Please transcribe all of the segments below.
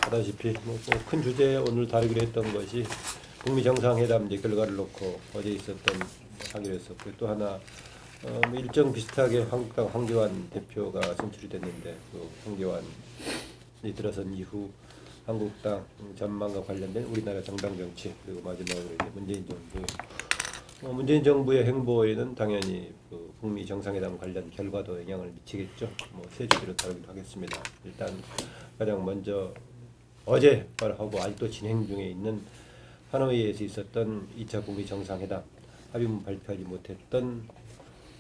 아다시피 큰 주제 오늘 다루기로 했던 것이 북미 정상회담 이제 결과를 놓고 어제 있었던 하기로 했었고, 또 하나 일정 비슷하게 한국당 황교안 대표가 선출이 됐는데, 그 황교안이 들어선 이후 한국당 전망과 관련된 우리나라 정당 정치, 그리고 마지막으로 이제 문재인 정부의 행보에는 당연히 그 북미 정상회담 관련 결과도 영향을 미치겠죠. 세 주제로 다루기로 하겠습니다. 일단 가장 먼저 어제 하고 아직도 진행 중에 있는 하노이에서 있었던 2차 북미 정상회담 합의문 발표하지 못했던,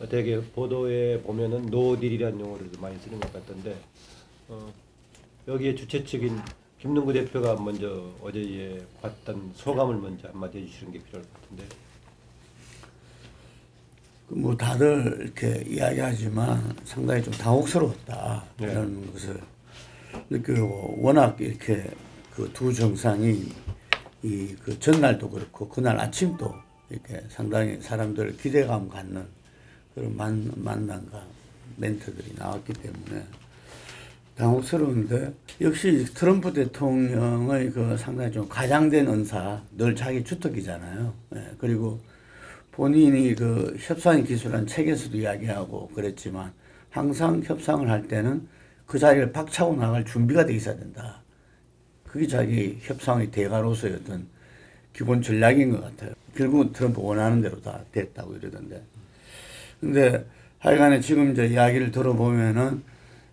대개 보도에 보면은 노딜이라는 용어를 많이 쓰는 것 같던데, 여기에 주최 측인 김능구 대표가 먼저 어제에 봤던 소감을 먼저 한마디 해주시는 게 필요할 것 같은데. 뭐 다들 이렇게 이야기하지만 상당히 좀 당혹스러웠다, 네. 이런 것을 느끼고, 워낙 이렇게 그 두 정상이 그 전날도 그렇고 그날 아침도 이렇게 상당히 사람들 기대감 갖는 그런 만남과 멘트들이 나왔기 때문에 당혹스러운데, 역시 트럼프 대통령의 그 상당히 좀 과장된 언사, 늘 자기 주특기잖아요. 예, 그리고 본인이 그 협상의 기술한 책에서도 이야기하고 그랬지만, 항상 협상을 할 때는 그 자리를 박차고 나갈 준비가 돼 있어야 된다. 그게 자기 협상의 대가로서의 어떤 기본 전략인 것 같아요. 결국은 트럼프 원하는 대로 다 됐다고 이러던데. 근데 하여간에 지금 이제 이야기를 들어보면은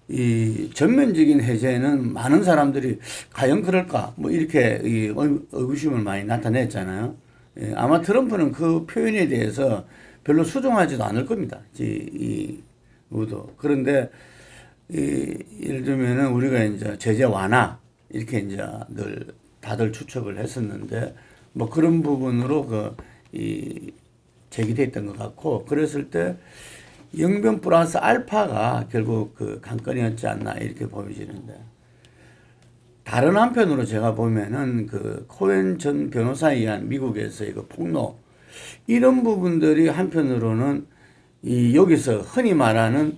이 전면적인 해제는 많은 사람들이 과연 그럴까? 뭐 이렇게 의구심을 많이 나타냈잖아요. 예, 아마 트럼프는 그 표현에 대해서 별로 수긍하지도 않을 겁니다. 모두. 그런데 예를 들면은 우리가 이제 제재 완화 이렇게 이제 늘 다들 추측을 했었는데, 뭐 그런 부분으로 제기됐던 것 같고, 그랬을 때 영변 플러스 알파가 결국 그 관건이었지 않나 이렇게 보여지는데, 다른 한편으로 제가 보면은 그 코엔 전 변호사에 의한 미국에서의 그 폭로, 이런 부분들이 한편으로는 여기서 흔히 말하는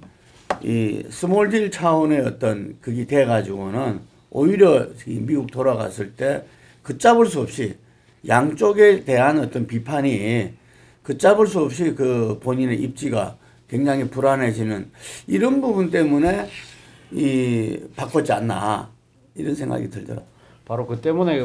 스몰 딜 차원의 어떤 그게 돼가지고는 오히려 미국 돌아갔을 때 걷잡을 수 없이 양쪽에 대한 어떤 비판이 걷잡을 수 없이 그 본인의 입지가 굉장히 불안해지는 이런 부분 때문에 바꿨지 않나 이런 생각이 들더라고요. 바로 그 때문에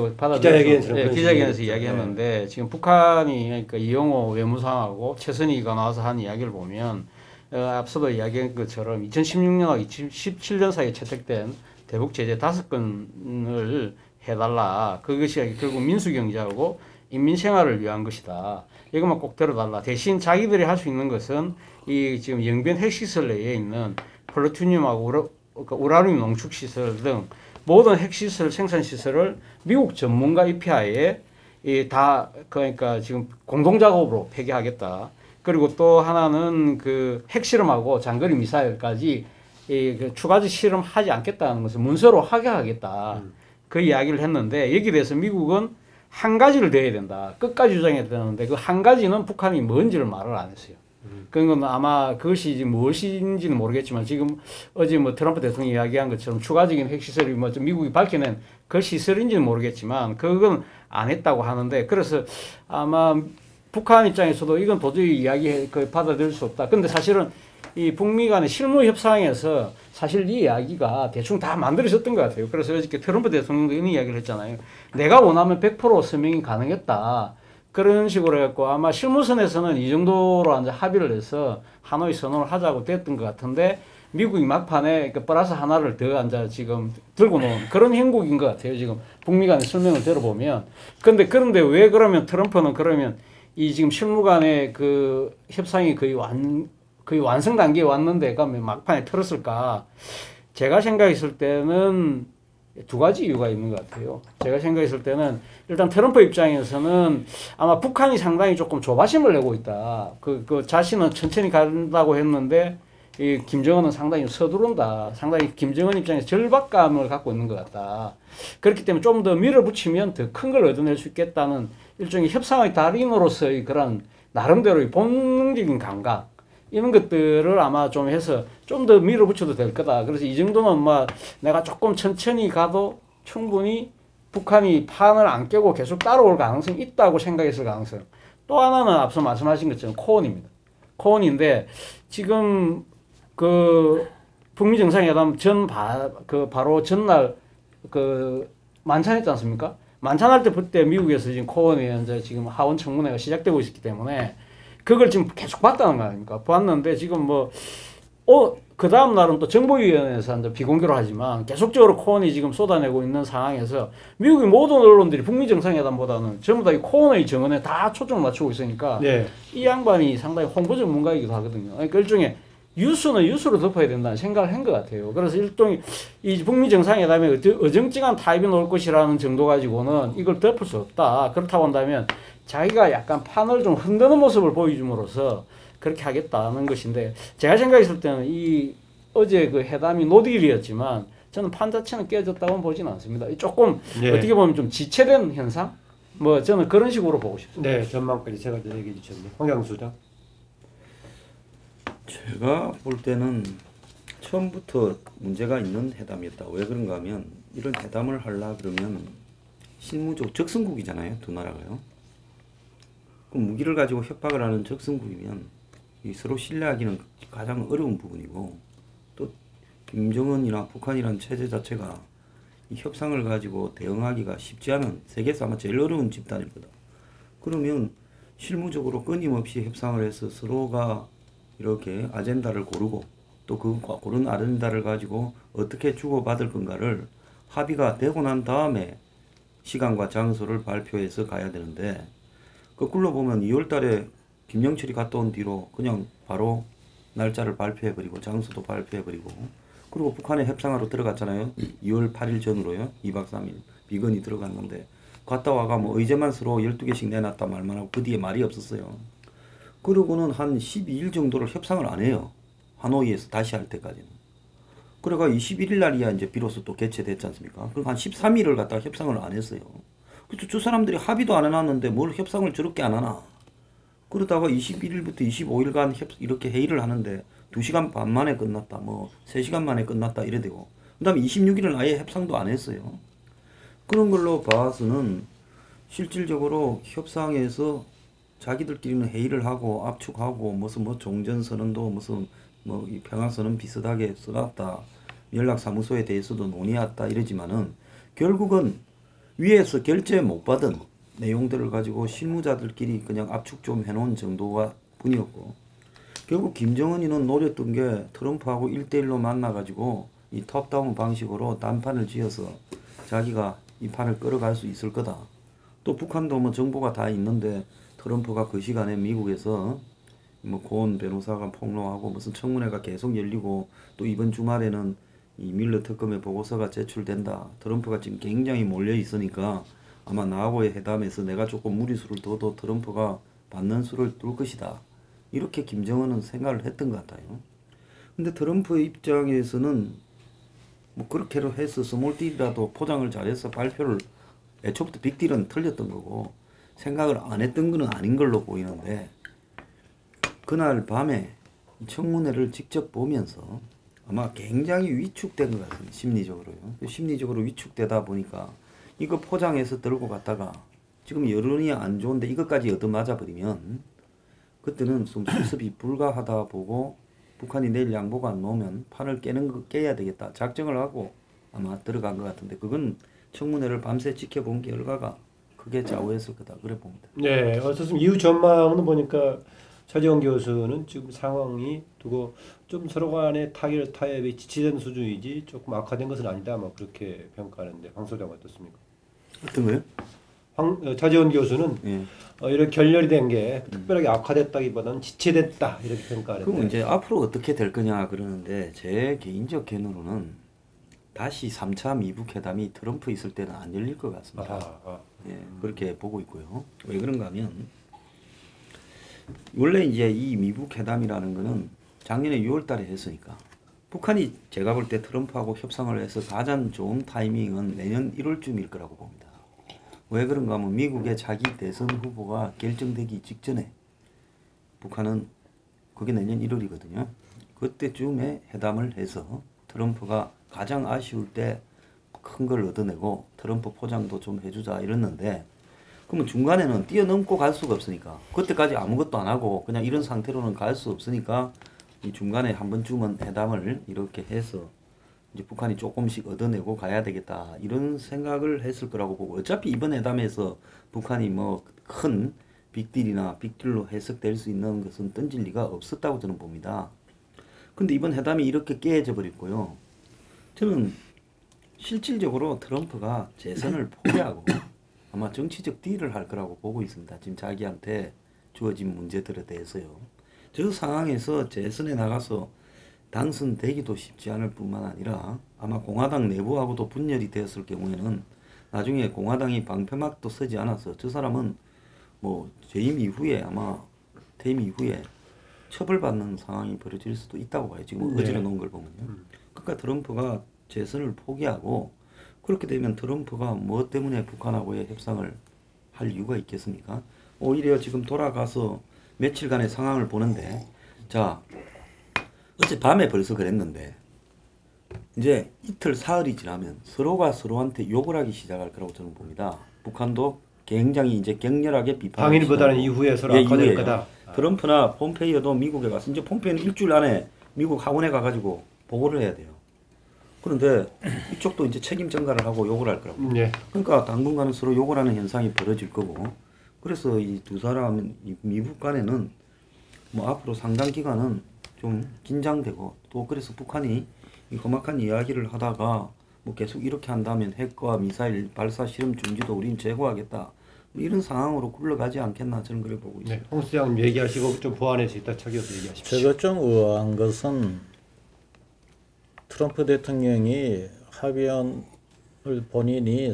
기자회견에서 이야기했는데, 지금 북한이, 그러니까 이영호 외무상하고 최선희가 나와서 한 이야기를 보면, 앞서도 이야기한 것처럼 2016년하고 2017년 사이에 채택된 대북 제재 5건을 해달라. 그것이 결국 민수경제하고 인민생활을 위한 것이다. 이것만 꼭 들어달라. 대신 자기들이 할 수 있는 것은 이 지금 영변 핵시설 내에 있는 플루토늄하고 우라늄 농축시설 등 모든 핵시설 생산시설을 미국 전문가 입회하에 다 그러니까 지금 공동작업으로 폐기하겠다. 그리고 또 하나는 그 핵실험하고 장거리 미사일까지 그 추가적 실험하지 않겠다는 것을 문서로 확인하겠다. 그 이야기를 했는데, 여기에 대해서 미국은 한 가지를 대야 된다. 끝까지 주장해야 되는데, 그 한 가지는 북한이 뭔지를 말을 안 했어요. 그건 아마 그것이 무엇인지는 모르겠지만, 지금 어제 뭐 트럼프 대통령이 이야기한 것처럼 추가적인 핵시설이 뭐 미국이 밝혀낸 그 시설인지는 모르겠지만, 그건 안 했다고 하는데, 그래서 아마 북한 입장에서도 이건 도저히 받아들일 수 없다. 근데 사실은 이 북미 간의 실무 협상에서 사실 이 이야기가 대충 다 만들어졌던 것 같아요. 그래서 어저께 트럼프 대통령도 이런 이야기를 했잖아요. 내가 원하면 100% 서명이 가능했다. 그런 식으로 해갖고 아마 실무선에서는 이 정도로 합의를 해서 하노이 선언을 하자고 됐던 것 같은데, 미국이 막판에 플러스 하나를 더 지금 들고 놓은 그런 형국인 것 같아요. 지금 북미 간의 설명을 들어보면. 그런데 왜 그러면 트럼프는 그러면 이 지금 실무 간의 그 협상이 거의 완성 단계에 왔는데 그러면 막판에 틀었을까? 제가 생각했을 때는 두 가지 이유가 있는 것 같아요. 제가 생각했을 때는 일단 트럼프 입장에서는 아마 북한이 상당히 조금 조바심을 내고 있다. 그 자신은 천천히 간다고 했는데 이 김정은은 상당히 서두른다. 상당히 김정은 입장에서 절박감을 갖고 있는 것 같다. 그렇기 때문에 좀 더 밀어붙이면 더 큰 걸 얻어낼 수 있겠다는 일종의 협상의 달인으로서의 그런 나름대로의 본능적인 감각, 이런 것들을 아마 좀 해서 좀 더 밀어붙여도 될 거다. 그래서 이 정도는 내가 조금 천천히 가도 충분히 북한이 판을 안 깨고 계속 따라올 가능성이 있다고 생각했을 가능성. 또 하나는 앞서 말씀하신 것처럼 코온입니다. 코온인데 지금 그 북미 정상회담 바로 전날 그 만찬했지 않습니까? 만찬할 그때 미국에서 지금 코온에 이제 지금 하원 청문회가 시작되고 있기 때문에 그걸 지금 계속 봤다는 거 아닙니까? 봤는데 지금 그 다음 날은 또 정보위원회에서 이제 비공개로 하지만 계속적으로 코온이 지금 쏟아내고 있는 상황에서 미국의 모든 언론들이 북미 정상회담보다는 전부 다 이 코온의 정언에 다 초점을 맞추고 있으니까 네. 이 양반이 상당히 홍보 전문가이기도 하거든요. 그러니까 일종의 뉴스는 뉴스로 덮어야 된다는 생각을 한 것 같아요. 그래서 일종의 이 북미 정상회담에 어정쩡한 타입이 나올 것이라는 정도 가지고는 이걸 덮을 수 없다. 그렇다고 한다면 자기가 약간 판을 좀 흔드는 모습을 보여줌으로써 그렇게 하겠다는 것인데 제가 생각했을 때는 이 어제 그 회담이 노딜이었지만 저는 판 자체는 깨졌다고는 보지는 않습니다. 조금 네. 어떻게 보면 좀 지체된 현상? 저는 그런 식으로 보고 싶습니다. 네, 전망까지 제가 얘기해 주셨네요. 황양수장. 제가 볼 때는 처음부터 문제가 있는 회담이었다. 왜 그런가 하면 이런 회담을 하려 그러면 실무적 적성국이잖아요. 두 나라가요. 그럼 무기를 가지고 협박을 하는 적성국이면 이 서로 신뢰하기는 가장 어려운 부분이고 또 김정은이나 북한이라는 체제 자체가 이 협상을 가지고 대응하기가 쉽지 않은 세계에서 아마 제일 어려운 집단일 거다. 그러면 실무적으로 끊임없이 협상을 해서 서로가 이렇게 아젠다를 고르고 또 그 고른 아젠다를 가지고 어떻게 주고받을 건가를 합의가 되고 난 다음에 시간과 장소를 발표해서 가야 되는데 거꾸로 보면 2월 달에 김영철이 갔다 온 뒤로 그냥 바로 날짜를 발표해버리고 장소도 발표해버리고 그리고 북한에 협상하러 들어갔잖아요. 2월 8일 전으로요. 2박 3일 비건이 들어갔는데 갔다 와가 의제만 서로 12개씩 내놨다 말만 하고 그 뒤에 말이 없었어요. 그러고는 한 12일 정도를 협상을 안 해요. 하노이에서 다시 할 때까지는. 그래가 21일 날이야 이제 비로소 또 개최됐지 않습니까? 그리고 한 13일을 갖다가 협상을 안 했어요. 그래서 저 사람들이 합의도 안 해놨는데 뭘 협상을 저렇게 안 하나. 그러다가 21일부터 25일간 이렇게 회의를 하는데 2시간 반 만에 끝났다. 3시간 만에 끝났다. 이래 되고. 그 다음에 26일은 아예 협상도 안 했어요. 그런 걸로 봐서는 실질적으로 협상에서 자기들끼리는 회의를 하고 압축하고 무슨 종전선언도 무슨 이 평화선언 비슷하게 써놨다. 연락사무소에 대해서도 논의했다. 이러지만은 결국은 위에서 결제 못 받은 내용들을 가지고 실무자들끼리 그냥 압축 좀 해놓은 정도가 뿐이었고 결국 김정은이는 노렸던 게 트럼프하고 1대1로 만나가지고 이 톱다운 방식으로 단판을 지어서 자기가 이 판을 끌어갈 수 있을 거다. 또 북한도 정보가 다 있는데 트럼프가 그 시간에 미국에서 고은 변호사가 폭로하고 무슨 청문회가 계속 열리고 또 이번 주말에는 이 밀러 특검의 보고서가 제출된다. 트럼프가 지금 굉장히 몰려 있으니까 아마 나하고의 회담에서 내가 조금 무리수를 둬도 트럼프가 받는 수를 뚫을 것이다. 이렇게 김정은은 생각을 했던 것 같아요. 근데 트럼프의 입장에서는 그렇게로 해서 스몰딜이라도 포장을 잘해서 발표를 애초부터 빅딜은 틀렸던 거고 생각을 안 했던 거는 아닌 걸로 보이는데 그날 밤에 청문회를 직접 보면서 아마 굉장히 위축된 것 같아요. 심리적으로요. 심리적으로 위축되다 보니까 이거 포장해서 들고 갔다가 지금 여론이 안 좋은데 이것까지 얻어맞아 버리면 그때는 좀 수습이 불가하다 보고 북한이 내일 양보가 안 나오면 판을 깨야 되겠다 작정을 하고 아마 들어간 것 같은데 그건 청문회를 밤새 지켜본 결과가 크게 좌우했을 거다 그래 봅니다. 네, 어쨌든 이후 전망은 보니까 차지원 교수는 지금 상황이 두고 좀 서로 간의 타협이 지치된 수준이지 조금 악화된 것은 아니다. 그렇게 평가하는데 황 소장 어떻습니까? 어떤 거요? 차지원 교수는 예. 이렇게 결렬이 된 게 특별하게 악화됐다기보다는 지체됐다 이렇게 평가하는데. 그럼 이제 앞으로 어떻게 될 거냐 그러는데 제 개인적 견해로는 다시 3차 미북 회담이 트럼프 있을 때는 안 열릴 것 같습니다. 예, 그렇게 보고 있고요. 왜 그런가 하면 원래 이제 이 미북 회담이라는 거는 작년에 6월 달에 했으니까 북한이 제가 볼 때 트럼프하고 협상을 해서 가장 좋은 타이밍은 내년 1월쯤일 거라고 봅니다. 왜 그런가 하면 미국의 자기 대선 후보가 결정되기 직전에 북한은 그게 내년 1월이거든요. 그때쯤에 회담을 해서 트럼프가 가장 아쉬울 때 큰 걸 얻어내고 트럼프 포장도 좀 해주자 이랬는데 그러면 중간에는 뛰어넘고 갈 수가 없으니까 그때까지 아무것도 안 하고 그냥 이런 상태로는 갈 수 없으니까 이 중간에 한 번쯤은 회담을 이렇게 해서 이제 북한이 조금씩 얻어내고 가야 되겠다 이런 생각을 했을 거라고 보고 어차피 이번 회담에서 북한이 뭐 큰 빅딜이나 빅딜로 해석될 수 있는 것은 던질 리가 없었다고 저는 봅니다. 근데 이번 회담이 이렇게 깨져 버렸고요. 저는 실질적으로 트럼프가 재선을 포기하고 아마 정치적 딜을 할 거라고 보고 있습니다. 지금 자기한테 주어진 문제들에 대해서요. 저 상황에서 재선에 나가서 당선되기도 쉽지 않을 뿐만 아니라 아마 공화당 내부하고도 분열이 되었을 경우에는 나중에 공화당이 방패막도 서지 않아서 저 사람은 뭐 재임 이후에 아마 퇴임 이후에 처벌받는 상황이 벌어질 수도 있다고 봐요. 지금 어지러 놓은 걸 보면요. 그러니까 트럼프가 재선을 포기하고 그렇게 되면 트럼프가 뭐 때문에 북한하고의 협상을 할 이유가 있겠습니까? 오히려 지금 돌아가서 며칠간의 상황을 보는데 자 어젯밤에 벌써 그랬는데 이제 이틀 사흘이 지나면 서로가 서로한테 욕을 하기 시작할 거라고 저는 봅니다. 북한도 굉장히 이제 격렬하게 비판을 당일보다는 이후에 서로 악화될 거다. 트럼프나 폼페이오도 미국에 가서 이제 폼페이오는 일주일 안에 미국 하원에 가가지고 보고를 해야 돼요. 그런데 이쪽도 이제 책임 전가를 하고 욕을 할 거라고. 그러니까 당분간은 서로 욕을 하는 현상이 벌어질 거고. 그래서 이 두 사람 미국 간에는 뭐 앞으로 상당 기간은 좀 긴장되고 또 그래서 북한이 이 험악한 이야기를 하다가 뭐 계속 이렇게 한다면 핵과 미사일 발사 실험 중지도 우린 제거하겠다. 뭐 이런 상황으로 굴러가지 않겠나 저는 그래 보고 있습니다. 홍 수장님 얘기하시고 좀 보완해서 이따 차기해서 얘기하십시오. 제가 좀 의아한 것은 트럼프 대통령이 합의안을 본인이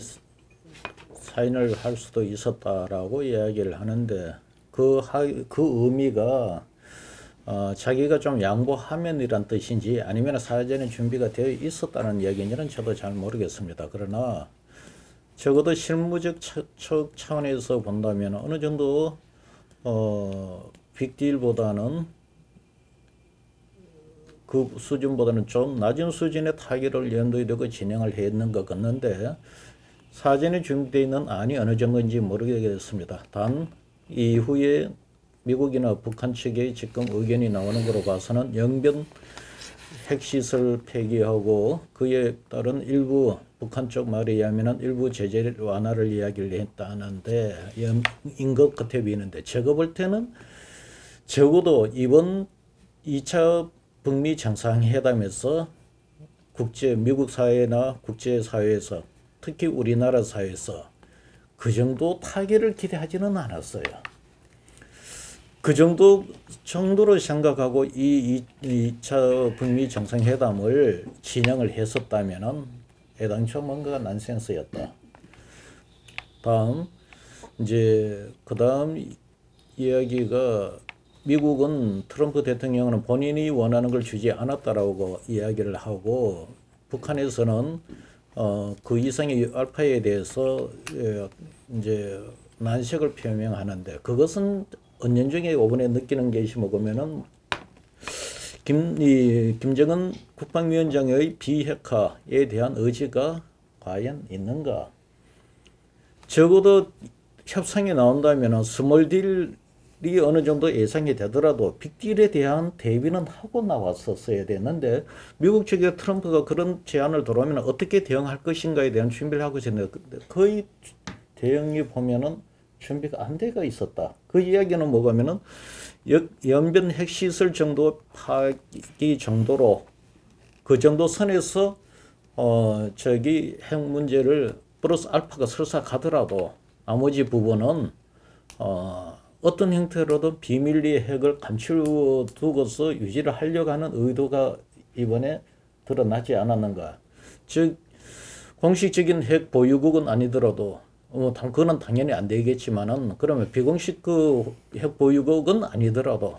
사인을 할 수도 있었다라고 이야기를 하는데 그 의미가 자기가 좀 양보하면이란 뜻인지 아니면 사전에 준비가 되어 있었다는 얘기인지는 저도 잘 모르겠습니다. 그러나 적어도 실무적 차원에서 본다면 어느 정도 빅딜보다는 그 수준보다는 좀 낮은 수준의 타결을 연도에 두고 진행을 했는 것 같는데 사전에 준비되어 있는 안이 어느 정도인지 모르겠습니다. 단 이후에 미국이나 북한 측의 지금 의견이 나오는 거로 봐서는 영변 핵시설 폐기하고 그에 따른 일부 북한 쪽 말에 의하면 일부 제재 완화를 이야기를 했다는데 인 것 같아 보이는데 제가 볼 때는 적어도 이번 2차 북미 정상회담에서 미국 사회나 국제사회에서 특히 우리나라 사회에서 그 정도 타결을 기대하지는 않았어요. 그 정도로 생각하고 이 2차 북미 정상회담을 진행을 했었다면은 애당초 뭔가 난센스였다. 그다음 이야기가 미국은 트럼프 대통령은 본인이 원하는 걸 주지 않았다라고 이야기를 하고 북한에서는 그 이상의 알파에 대해서 이제 난색을 표명하는데 그것은 은연중에 이번에 느끼는 것이 뭐냐면은 김정은 국방위원장의 비핵화에 대한 의지가 과연 있는가? 적어도 협상이 나온다면은 스몰딜이 어느 정도 예상이 되더라도 빅딜에 대한 대비는 하고 나왔었어야 되는데 미국 측의 트럼프가 그런 제안을 들어오면 어떻게 대응할 것인가에 대한 준비를 하고 있었는데 거의 대응이 보면은 준비가 안 돼가 있었다. 그 이야기는 뭐냐면은 연변 핵시설 정도 파기 정도로 그 정도 선에서 핵 문제를 플러스 알파가 설사 가더라도 나머지 부분은 어떤 형태로든 비밀리에 핵을 감추두고서 유지를 하려고 하는 의도가 이번에 드러나지 않았는가. 즉 공식적인 핵 보유국은 아니더라도 그거는 당연히 안 되겠지만은 그러면 비공식 그 핵 보유국은 아니더라도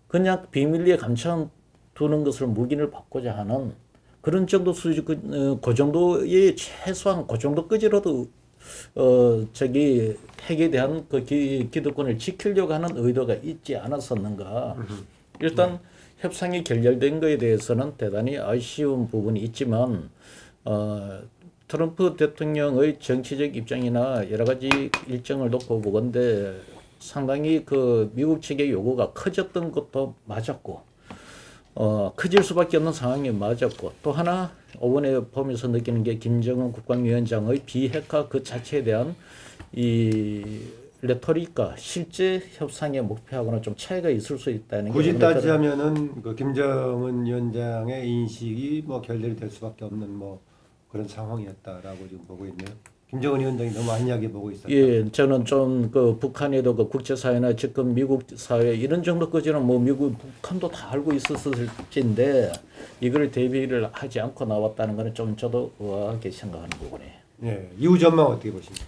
그냥 비밀리에 감춰두는 것을 묵인을 받고자 하는 그런 정도 수준 그 정도의 최소한 그 정도까지라도 핵에 대한 그 기득권을 지키려고 하는 의도가 있지 않았었는가. 일단 협상이 결렬된 거에 대해서는 대단히 아쉬운 부분이 있지만 트럼프 대통령의 정치적 입장이나 여러 가지 일정을 놓고 보건데 상당히 그 미국 측의 요구가 커졌던 것도 맞았고, 커질 수밖에 없는 상황이 맞았고, 또 하나 이번에 보면서 느끼는 게 김정은 국방위원장의 비핵화 그 자체에 대한 이 레토릭과 실제 협상의 목표하고는 좀 차이가 있을 수 있다는 게 굳이 따지자면은 그 김정은 위원장의 인식이 뭐 결렬이 될 수밖에 없는 뭐 그런 상황이었다라고 지금 보고 있네요. 김정은 위원장이 너무 안이하게 보고 있었다. 예, 저는 좀 그 북한에도 그 국제사회나 지금 미국 사회 이런 정도까지는 뭐 미국 북한도 다 알고 있었을진데 이걸 대비를 하지 않고 나왔다는 거는 좀 저도 의아하게 생각하는 부분이에요. 예, 이후 전망 어떻게 보십니까?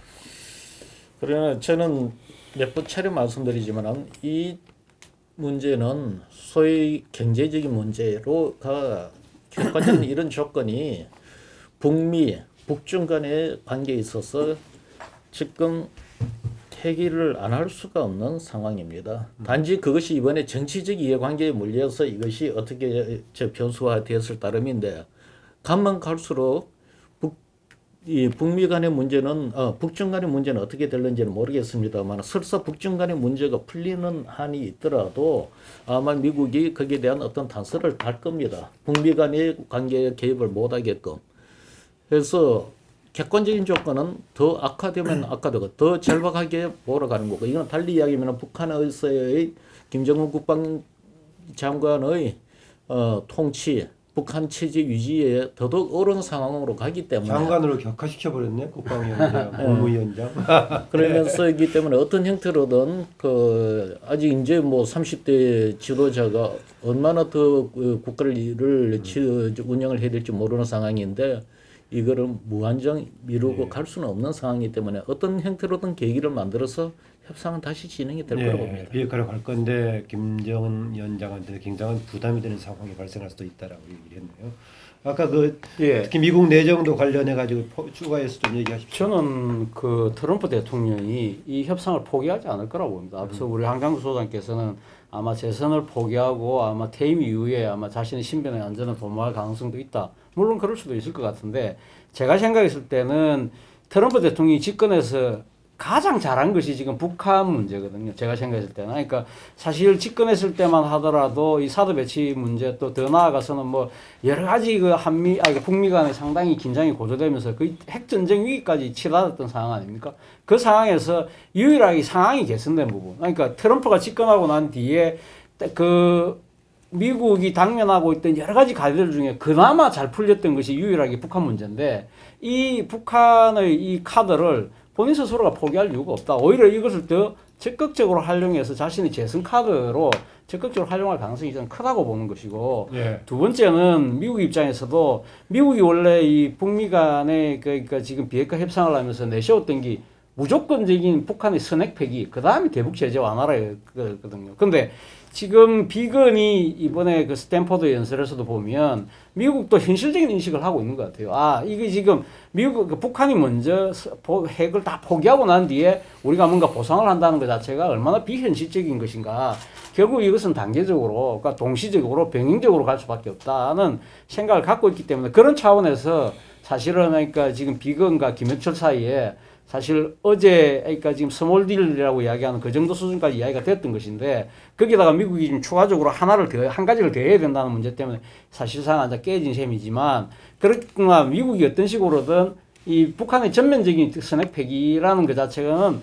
그러나 저는 몇 번 차례 말씀드리지만 이 문제는 소위 경제적인 문제로가 객관적인 이런 조건이 북미, 북중 간의 관계에 있어서 지금 해결을 안 할 수가 없는 상황입니다. 단지 그것이 이번에 정치적 이해관계에 물려서 이것이 어떻게 변수화 되었을 따름인데 가면 갈수록 이 북미 간의 문제는 북중 간의 문제는 어떻게 될는지는 모르겠습니다만 설사 북중 간의 문제가 풀리는 한이 있더라도 아마 미국이 거기에 대한 어떤 단서를 달 겁니다. 북미 간의 관계에 개입을 못하게끔. 그래서 객관적인 조건은 더 악화되면 악화되고 더 절박하게 몰아가는 거고, 이건 달리 이야기하면 북한에서의 김정은 국방장관의 통치, 북한 체제 유지에 더더욱 어려운 상황으로 가기 때문에 장관으로 격화시켜버렸네, 국방위원장, 국무위원장. 그러면서이기 때문에 어떤 형태로든 그 아직 이제 뭐 30대 지도자가 얼마나 더 국가를 운영을 해야 될지 모르는 상황인데 이거를 무한정 미루고 갈 수는 없는 상황이기 때문에 어떤 형태로든 계기를 만들어서 협상은 다시 진행이 될 거라고 봅니다. 비핵화로 갈 건데 김정은 위원장한테 굉장한 부담이 되는 상황이 발생할 수도 있다라고 얘기를 했네요. 아까 특히 미국 내정도 관련해 가지고 추가해서 좀 얘기하십시오. 저는 그 트럼프 대통령이 이 협상을 포기하지 않을 거라고 봅니다. 앞서 우리 한강수 소장께서는 아마 재선을 포기하고 아마 퇴임 이후에 아마 자신의 신변의 안전을 도모할 가능성도 있다. 물론 그럴 수도 있을 것 같은데 제가 생각했을 때는 트럼프 대통령이 집권해서 가장 잘한 것이 지금 북한 문제거든요. 제가 생각했을 때는. 그러니까 사실 집권했을 때만 하더라도 이 사드 배치 문제 또 더 나아가서는 뭐 여러 가지 그 북미 간에 상당히 긴장이 고조되면서 거의 핵전쟁 위기까지 치닫았던 상황 아닙니까? 그 상황에서 유일하게 상황이 개선된 부분. 그러니까 트럼프가 집권하고 난 뒤에 그 미국이 당면하고 있던 여러 가지 과제들 중에 그나마 잘 풀렸던 것이 유일하게 북한 문제인데 이 북한의 이 카드를 본인 스스로가 포기할 이유가 없다. 오히려 이것을 더 적극적으로 활용해서 자신의 재선 카드로 적극적으로 활용할 가능성이 저는 크다고 보는 것이고, 두 번째는 미국 입장에서도 미국이 원래 이 북미 간의 그러니까 지금 비핵화 협상을 하면서 내세웠던 게 무조건적인 북한의 선핵 폐기, 그 다음에 대북 제재 완화라거든요. 근데 지금 비건이 이번에 그 스탠퍼드 연설에서도 보면 미국도 현실적인 인식을 하고 있는 것 같아요. 아, 이게 지금 북한이 먼저 핵을 다 포기하고 난 뒤에 우리가 뭔가 보상을 한다는 것 자체가 얼마나 비현실적인 것인가. 결국 이것은 단계적으로, 그러니까 동시적으로 병행적으로 갈 수밖에 없다는 생각을 갖고 있기 때문에 그런 차원에서 사실은 그러니까 지금 비건과 김현철 사이에 사실 어제 그러니까 지금 스몰 딜이라고 이야기하는 그 정도 수준까지 이야기가 됐던 것인데 거기다가 미국이 지금 추가적으로 한 가지를 더 해야 된다는 문제 때문에 사실상 아주 깨진 셈이지만 그렇구나 미국이 어떤 식으로든 이 북한의 전면적인 선핵 폐기라는 것 자체는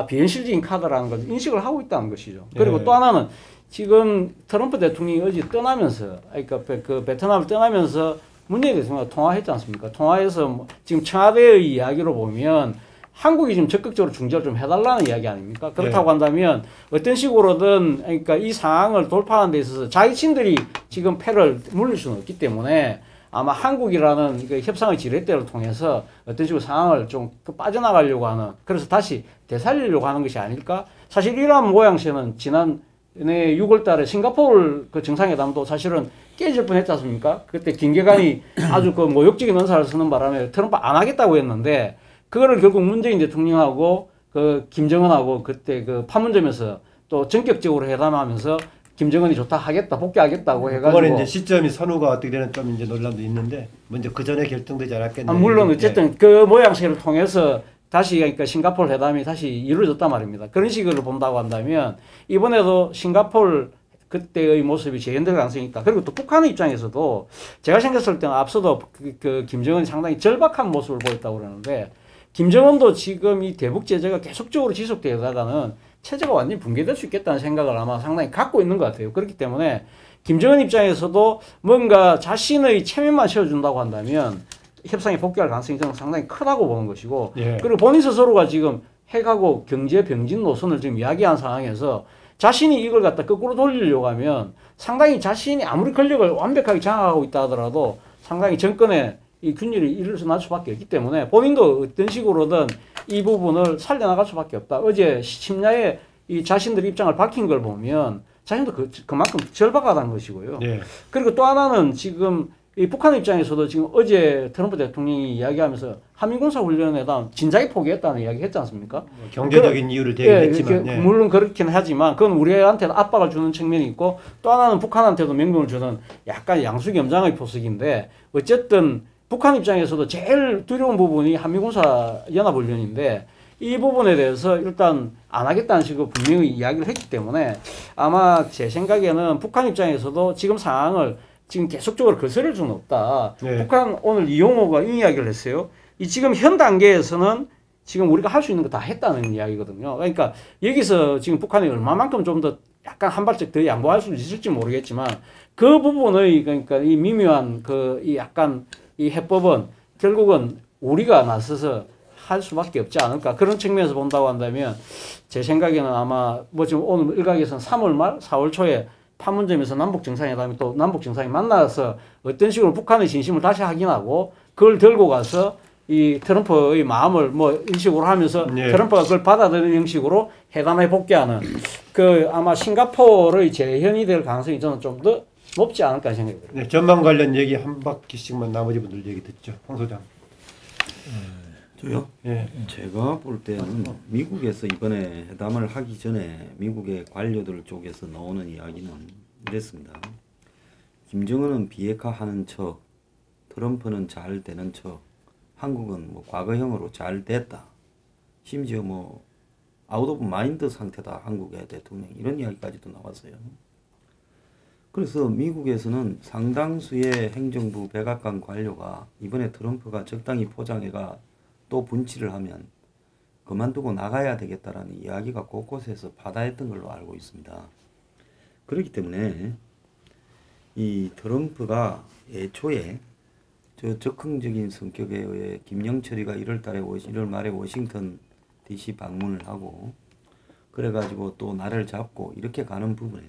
비현실적인 카드라는 걸 인식을 하고 있다는 것이죠. 그리고 또 하나는 지금 트럼프 대통령이 어제 떠나면서 그러니까 그 베트남을 떠나면서 문재인 대통령과 통화했지 않습니까? 통화해서 지금 청와대의 이야기로 보면 한국이 지금 적극적으로 중재를 좀 해달라는 이야기 아닙니까? 그렇다고 한다면 어떤 식으로든 그러니까 이 상황을 돌파하는 데 있어서 자기 친들이 지금 패를 물릴 수는 없기 때문에 아마 한국이라는 그 협상의 지렛대를 통해서 어떤 식으로 상황을 좀 빠져나가려고 하는, 그래서 다시 되살리려고 하는 것이 아닐까? 사실 이러한 모양새는 지난해 6월 달에 싱가포르 그 정상회담도 사실은 깨질 뻔 했지 않습니까? 그때 김계관이 아주 그 모욕적인 언사를 쓰는 바람에 트럼프 안 하겠다고 했는데 그거를 결국 문재인 대통령하고 그 김정은하고 그때 그 판문점에서 또 전격적으로 회담하면서 김정은이 좋다 하겠다 복귀하겠다고 해가지고 그거는 이제 시점이 선후가 어떻게 되는 좀 이제 논란도 있는데 먼저 그 전에 결정되지 않았겠냐. 물론 어쨌든 그 모양새를 통해서 다시 그러니까 싱가포르 회담이 다시 이루어졌단 말입니다. 그런 식으로 본다고 한다면 이번에도 싱가포르 그때의 모습이 재현될 가능성이 있다. 그리고 또 북한의 입장에서도 제가 생각했을 때는 앞서도 그 김정은이 상당히 절박한 모습을 보였다고 그러는데 김정은도 지금 이 대북 제재가 계속적으로 지속되다가는 체제가 완전히 붕괴될 수 있겠다는 생각을 아마 상당히 갖고 있는 것 같아요. 그렇기 때문에 김정은 입장에서도 뭔가 자신의 체면만 채워준다고 한다면 협상에 복귀할 가능성이 저는 상당히 크다고 보는 것이고 예. 그리고 본인 스스로가 지금 핵하고 경제 병진 노선을 지금 이야기한 상황에서 자신이 이걸 갖다 거꾸로 돌리려고 하면 상당히 자신이 아무리 권력을 완벽하게 장악하고 있다 하더라도 상당히 정권에 이 균열이 일어날 수밖에 없기 때문에 본인도 어떤 식으로든 이 부분을 살려나갈 수밖에 없다. 어제 심야에 이 자신들의 입장을 밝힌 걸 보면 자신도 그만큼 절박하다는 것이고요. 예. 그리고 또 하나는 지금 이 북한 입장에서도 지금 어제 트럼프 대통령이 이야기하면서 한미군사훈련회담 진작에 포기했다는 이야기 했지 않습니까? 뭐 경제적인 이유를 대기했지만 예, 물론 그렇긴 하지만 그건 우리한테도 압박을 주는 측면이 있고 또 하나는 북한한테도 명분을 주는 약간 양수겸장의 포석인데 어쨌든 북한 입장에서도 제일 두려운 부분이 한미군사연합훈련인데 이 부분에 대해서 일단 안 하겠다는 식으로 분명히 이야기를 했기 때문에 아마 제 생각에는 북한 입장에서도 지금 상황을 지금 계속적으로 거스를 수는 없다. 네. 북한 오늘 이용호가 이 이야기를 했어요. 이 지금 현 단계에서는 지금 우리가 할 수 있는 거 다 했다는 이야기거든요. 그러니까 여기서 지금 북한이 얼마만큼 좀 더 약간 한 발짝 더 양보할 수 있을지 모르겠지만 그 부분의 그러니까 이 미묘한 그 이 약간 이 해법은 결국은 우리가 나서서 할 수밖에 없지 않을까. 그런 측면에서 본다고 한다면 제 생각에는 아마 뭐 지금 오늘 일각에서는 3월 말, 4월 초에 판문점에서 남북 정상회담이 또 남북 정상이 만나서 어떤 식으로 북한의 진심을 다시 확인하고 그걸 들고 가서 이 트럼프의 마음을 뭐 인식으로 하면서 네. 트럼프가 그걸 받아들이는 형식으로 회담에 복귀하는 그 아마 싱가포르의 재현이 될 가능성이 저는 좀 더 높지 않을까 생각이 듭니다. 네, 전망 관련 얘기 한 바퀴씩만 나머지 분들 얘기 듣죠. 황 소장. 저요? 예. 제가 볼 때는 미국에서 이번에 회담을 하기 전에 미국의 관료들 쪽에서 나오는 이야기는 이랬습니다. 김정은은 비핵화하는 척, 트럼프는 잘 되는 척, 한국은 뭐 과거형으로 잘 됐다. 심지어 뭐 아웃 오브 마인드 상태다. 한국의 대통령 이런 이야기까지도 나왔어요. 그래서 미국에서는 상당수의 행정부 백악관 관료가 이번에 트럼프가 적당히 포장해가 또 분치를 하면 그만두고 나가야 되겠다라는 이야기가 곳곳에서 파다했던 걸로 알고 있습니다. 그렇기 때문에 이 트럼프가 애초에 저 적극적인 성격에 의해 김영철이가 1월 말에 워싱턴 DC 방문을 하고 그래가지고 또 날을 잡고 이렇게 가는 부분에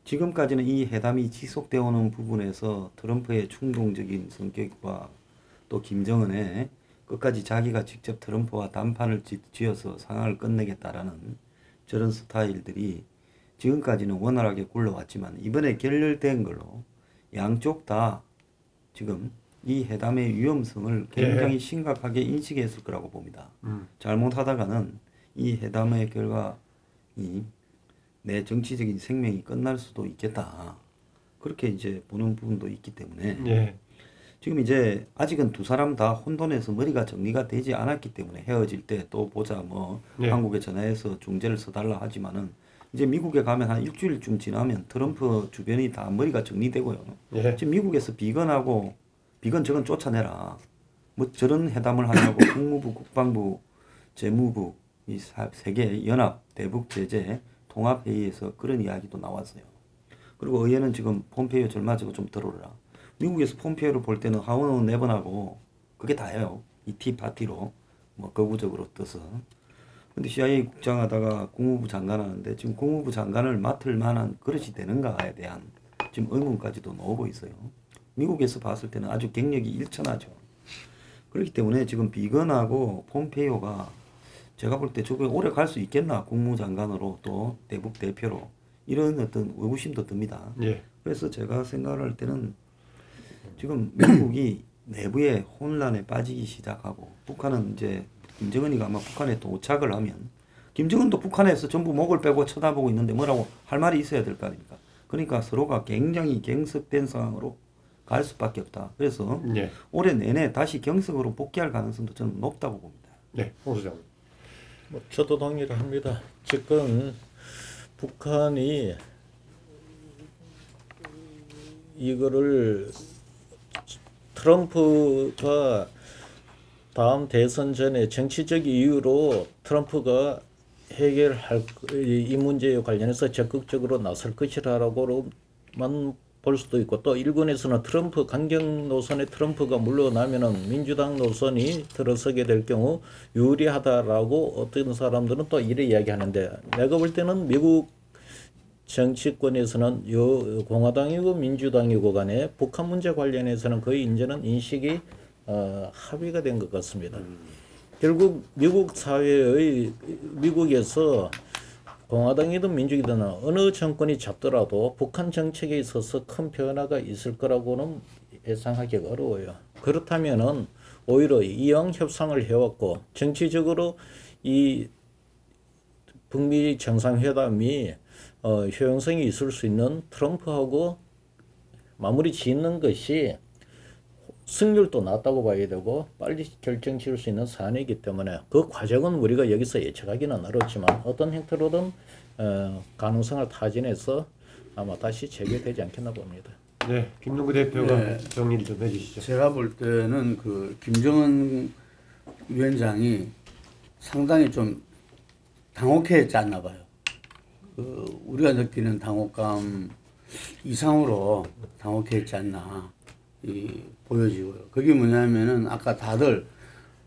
지금까지는 이 회담이 지속되어 오는 부분에서 트럼프의 충동적인 성격과 또 김정은의 끝까지 자기가 직접 트럼프와 담판을 쥐어서 상황을 끝내겠다라는 저런 스타일들이 지금까지는 원활하게 굴러왔지만 이번에 결렬된 걸로 양쪽 다 지금 이 회담의 위험성을 굉장히 심각하게 인식했을 거라고 봅니다. 잘못하다가는 이 회담의 결과이 내 정치적인 생명이 끝날 수도 있겠다. 그렇게 이제 보는 부분도 있기 때문에 예. 지금 이제 아직은 두 사람 다 혼돈해서 머리가 정리가 되지 않았기 때문에 헤어질 때 또 보자 뭐 예. 한국에 전화해서 중재를 써달라 하지만은 이제 미국에 가면 한 일주일쯤 지나면 트럼프 주변이 다 머리가 정리되고요. 예. 지금 미국에서 비건하고 비건 저건 쫓아내라. 뭐 저런 회담을 하냐고 국무부, 국방부, 재무부 이 세계 연합 대북 제재 통합회의에서 그런 이야기도 나왔어요. 그리고 의회는 지금 폼페이오 절마저고 좀 들어오라. 미국에서 폼페이오를 볼 때는 하원은 4번하고 그게 다예요. 이 티파티로 뭐 거부적으로 떠서. 근데 CIA 국장 하다가 국무부 장관 하는데 지금 국무부 장관을 맡을 만한 그릇이 되는가에 대한 지금 의문까지도 나오고 있어요. 미국에서 봤을 때는 아주 경력이 일천하죠. 그렇기 때문에 지금 비건하고 폼페이오가 제가 볼 때 저게 오래 갈 수 있겠나 국무장관으로 또 대북 대표로 이런 어떤 의구심도 듭니다. 예. 그래서 제가 생각할 때는 지금 미국이 내부의 혼란에 빠지기 시작하고 북한은 이제 김정은이가 아마 북한에 도착을 하면 김정은도 북한에서 전부 목을 빼고 쳐다보고 있는데 뭐라고 할 말이 있어야 될 거 아닙니까? 그러니까 서로가 굉장히 경색된 상황으로 갈 수밖에 없다. 그래서 네. 올해 내내 다시 경색으로 복귀할 가능성도 저는 높다고 봅니다. 네, 홍 소장. 뭐 저도 동의를 합니다. 지금 북한이 이거를 트럼프가 다음 대선 전에 정치적 이유로 트럼프가 해결할 이 문제에 관련해서 적극적으로 나설 것이라고만 볼 수도 있고, 또 일본에서는 트럼프 강경 노선에 트럼프가 물러나면은 민주당 노선이 들어서게 될 경우 유리하다라고 어떤 사람들은 또 이래 이야기하는데, 내가 볼 때는 미국 정치권에서는 요 공화당이고 민주당이고 간에 북한 문제 관련해서는 거의 이제는 인식이 합의가 된 것 같습니다. 결국 미국 사회의 미국에서 공화당이든 민주이든 어느 정권이 잡더라도 북한 정책에 있어서 큰 변화가 있을 거라고는 예상하기가 어려워요. 그렇다면은 오히려 이왕 협상을 해왔고 정치적으로 이 북미 정상회담이 효용성이 있을 수 있는 트럼프하고 마무리 짓는 것이 승률도 낮다고 봐야 되고 빨리 결정 지을 수 있는 사안이기 때문에 그 과정은 우리가 여기서 예측하기는 어렵지만 어떤 형태로든 가능성을 타진해서 아마 다시 재개되지 않겠나 봅니다. 네, 김동구 대표가 네. 정리를 좀 해주시죠. 제가 볼 때는 그 김정은 위원장이 상당히 좀 당혹했지 않나 봐요. 그 우리가 느끼는 당혹감 이상으로 당혹했지 않나 보여지고요. 그게 뭐냐면은 아까 다들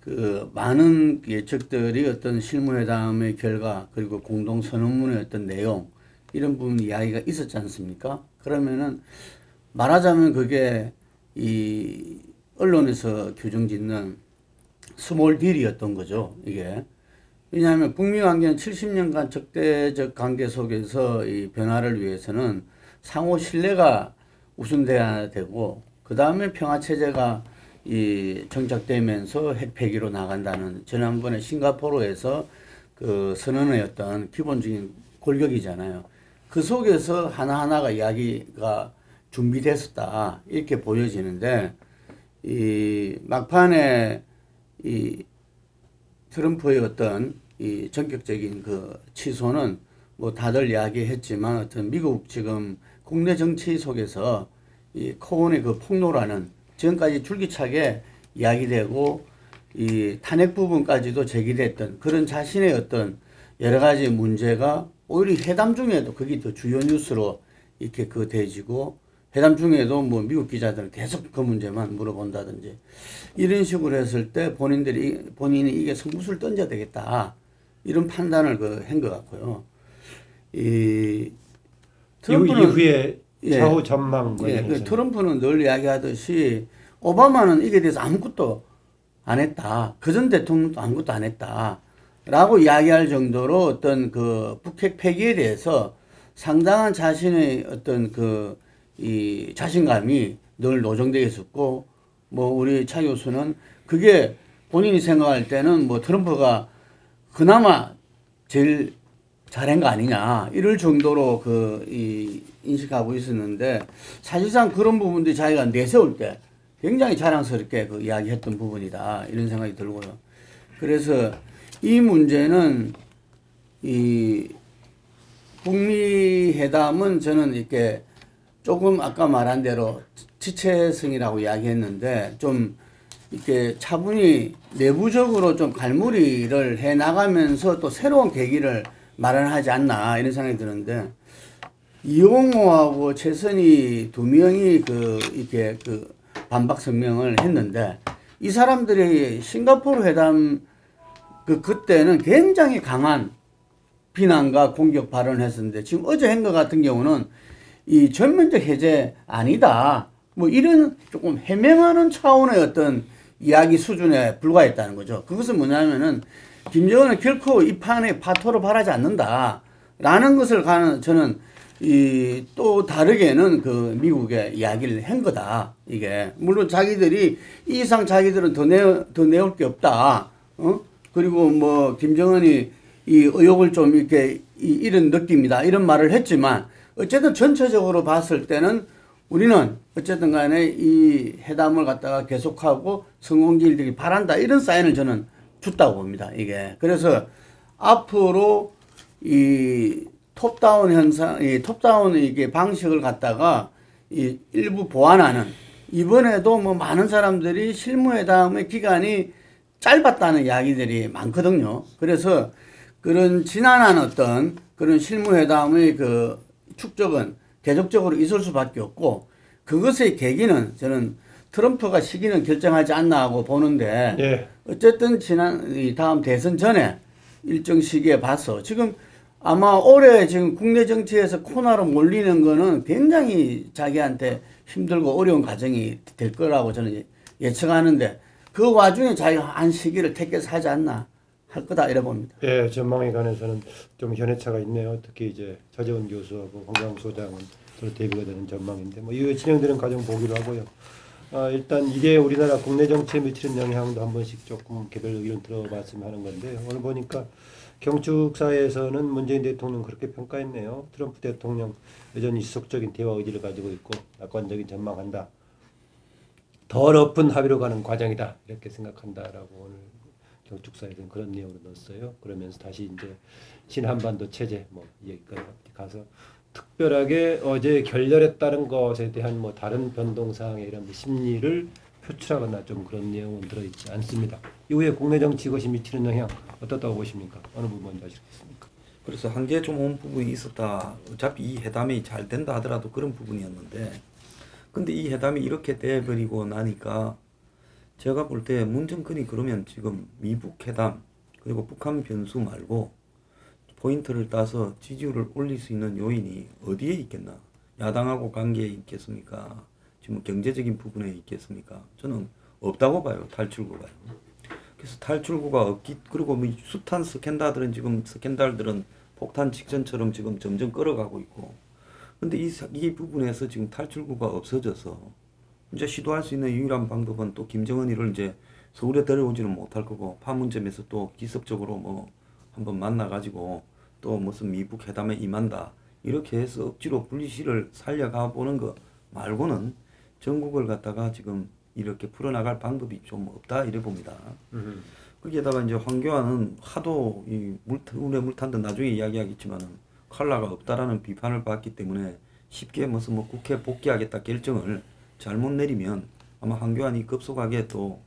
그 많은 예측들이 어떤 실무회담의 결과 그리고 공동선언문의 어떤 내용 이런 부분 이야기가 있었지 않습니까? 그러면은 말하자면 그게 이 언론에서 규정짓는 스몰 딜이었던 거죠, 이게. 왜냐하면 북미 관계는 70년간 적대적 관계 속에서 이 변화를 위해서는 상호 신뢰가 우선돼야 되고, 그 다음에 평화체제가 이 정착되면서 핵 폐기로 나간다는 지난번에 싱가포르에서 그 선언의 어떤 기본적인 골격이잖아요. 그 속에서 하나하나가 이야기가 준비됐었다, 이렇게 보여지는데, 이 막판에 이 트럼프의 어떤 이 전격적인 그 취소는 뭐 다들 이야기했지만 어떤 미국 지금 국내 정치 속에서 이 코온의 그 폭로라는 지금까지 줄기차게 이야기되고 이 탄핵 부분까지도 제기됐던 그런 자신의 어떤 여러 가지 문제가 오히려 회담 중에도 그게 더 주요 뉴스로 이렇게 그 돼지고, 회담 중에도 뭐 미국 기자들은 계속 그 문제만 물어본다든지 이런 식으로 했을 때 본인이 이게 승부수를 던져야 되겠다, 이런 판단을 그 한 것 같고요. 이 트럼프는 이후에 차후 전망 그 트럼프는 늘 이야기하듯이 오바마는 이게 대해서 아무것도 안 했다, 그전 대통령도 아무것도 안 했다 라고 이야기할 정도로 어떤 그 북핵 폐기에 대해서 상당한 자신의 어떤 그 이 자신감이 늘 노정되어 있었고, 뭐 우리 차 교수는 그게 본인이 생각할 때는 뭐 트럼프가 그나마 제일 잘한 거 아니냐 이럴 정도로 그 이 인식하고 있었는데, 사실상 그런 부분들이 자기가 내세울 때 굉장히 자랑스럽게 그 이야기했던 부분이다, 이런 생각이 들고요. 그래서 이 문제는 이 북미 회담은 저는 이렇게 조금 아까 말한 대로 지체성이라고 이야기했는데 좀 이렇게 차분히 내부적으로 좀 갈무리를 해 나가면서 또 새로운 계기를 마련하지 않나, 이런 생각이 드는데, 이용호하고 최선희 두 명이 이렇게 반박 성명을 했는데, 이 사람들이 싱가포르 회담 그때는 굉장히 강한 비난과 공격 발언을 했었는데, 지금 어제 한 것 같은 경우는 이 전면적 해제 아니다, 뭐 이런 조금 해명하는 차원의 어떤 이야기 수준에 불과했다는 거죠. 그것은 뭐냐면은 김정은은 결코 이 판에 파토로 바라지 않는다 라는 것을 저는 이 또 다르게는 그 미국의 이야기를 한 거다. 이게 물론 자기들이 이 이상 자기들은 더 내올 게 없다. 그리고 뭐 김정은이 이 의혹을 좀 이렇게 이런 느낌이다, 이런 말을 했지만 어쨌든 전체적으로 봤을 때는 우리는 어쨌든 간에 이 회담을 갖다가 계속하고 성공기를 되길 바란다. 이런 사인을 저는 줬다고 봅니다. 이게. 그래서 앞으로 이 톱다운 현상, 이 톱다운 이게 방식을 갖다가 이 일부 보완하는, 이번에도 뭐 많은 사람들이 실무회담의 기간이 짧았다는 이야기들이 많거든요. 그래서 그런 지난한 어떤 그런 실무회담의 그 축적은 계속적으로 있을 수밖에 없고, 그것의 계기는 저는 트럼프가 시기는 결정하지 않나 하고 보는데, 예. 어쨌든 이 다음 대선 전에 일정 시기에 봐서 지금 아마 올해 지금 국내 정치에서 코너로 몰리는 거는 굉장히 자기한테 힘들고 어려운 과정이 될 거라고 저는 예측하는데, 그 와중에 자기가 한 시기를 택해서 하지 않나 할 거다 이래 봅니다. 예, 전망에 관해서는 좀 현해차가 있네요. 특히 이제 차재원 교수하고 황교안 소장은 서로 대비가 되는 전망인데, 뭐 이후에 진행되는 과정 보기로 하고요. 일단 이게 우리나라 국내 정치에 미치는 영향도 한 번씩 조금 개별 의견 들어봤으면 하는 건데, 오늘 보니까 경축사에서는 문재인 대통령 그렇게 평가했네요. 트럼프 대통령 여전히 지속적인 대화 의지를 가지고 있고 낙관적인 전망한다. 더 높은 합의로 가는 과정이다. 이렇게 생각한다라고 오늘 경축사에서는 그런 내용을 넣었어요. 그러면서 다시 이제 신한반도 체제 뭐 여기까지 가서 특별하게 어제 결렬했다는 것에 대한 뭐 다른 변동 사항에 이런 심리를 표출하거나 좀 그런 내용은 들어있지 않습니다. 이후에 국내 정치 것이 미치는 영향 어떻다고 보십니까? 어느 부분 먼저 하시겠습니까? 그래서 한계 좀 온 부분이 있었다. 어차피 이 회담이 잘 된다 하더라도 그런 부분이었는데, 근데 이 회담이 이렇게 돼버리고 나니까 제가 볼 때 문정권이 그러면 지금 미북 회담 그리고 북한 변수 말고 포인트를 따서 지지율을 올릴 수 있는 요인이 어디에 있겠나? 야당하고 관계에 있겠습니까? 지금 경제적인 부분에 있겠습니까? 저는 없다고 봐요. 탈출구가요. 그래서 탈출구가 없기, 그리고 뭐 숱한 스캔들은 지금 스캔들들은 폭탄 직전처럼 지금 점점 끌어가고 있고, 근데 이 부분에서 지금 탈출구가 없어져서 이제 시도할 수 있는 유일한 방법은 또 김정은이를 이제 서울에 데려오지는 못할 거고, 판문점에서 또 기습적으로 뭐 한번 만나가지고 또 무슨 미북 회담에 임한다 이렇게 해서 억지로 분리시를 살려가 보는 거 말고는 전국을 갖다가 지금 이렇게 풀어나갈 방법이 좀 없다 이래 봅니다. 거기에다가 이제 황교안은 하도 이 물에 물 탄 듯 나중에 이야기하겠지만은 칼라가 없다라는 비판을 받기 때문에 쉽게 무슨 뭐 국회 복귀하겠다 결정을 잘못 내리면 아마 황교안이 급속하게 또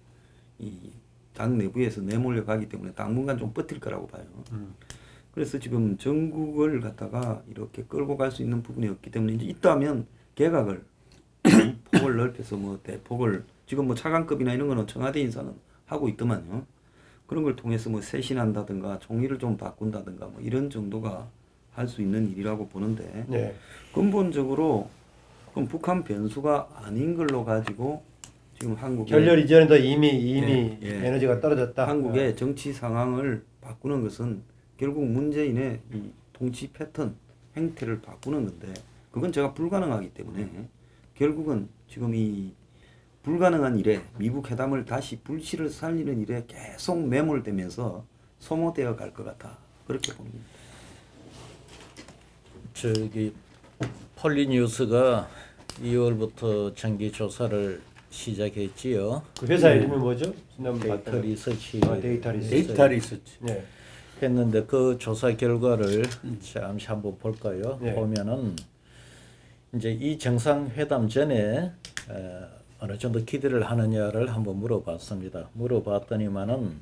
이 당 내부에서 내몰려 가기 때문에 당분간 좀 버틸 거라고 봐요. 그래서 지금 전국을 갖다가 이렇게 끌고 갈 수 있는 부분이 없기 때문에 이제 있다면 개각을 폭을 넓혀서 뭐 대폭을 지금 뭐 차관급이나 이런 거는 청와대 인사는 하고 있더만요. 그런 걸 통해서 뭐 쇄신한다든가 총리를 좀 바꾼다든가 뭐 이런 정도가 할 수 있는 일이라고 보는데, 네. 근본적으로 그럼 북한 변수가 아닌 걸로 가지고 지금 한국의 결렬 이전에도 이미 예. 에너지가 떨어졌다. 한국의 정치 상황을 바꾸는 것은 결국 문재인의 이 통치 패턴 행태를 바꾸는 건데, 그건 제가 불가능하기 때문에 결국은 지금 이 불가능한 일에 미국 회담을 다시 불씨를 살리는 일에 계속 매몰되면서 소모되어 갈 것 같다 그렇게 봅니다. 저기 폴리뉴스가 2월부터 정기 조사를 시작했지요. 그 회사 이름이 뭐죠? 지난번 데이터 봤던 리서치. 데이터 리서치. 네. 했는데 그 조사 결과를 잠시 한번 볼까요? 네. 보면은 이제 이 정상회담 전에 어느 정도 기대를 하느냐를 한번 물어봤습니다. 물어봤더니만은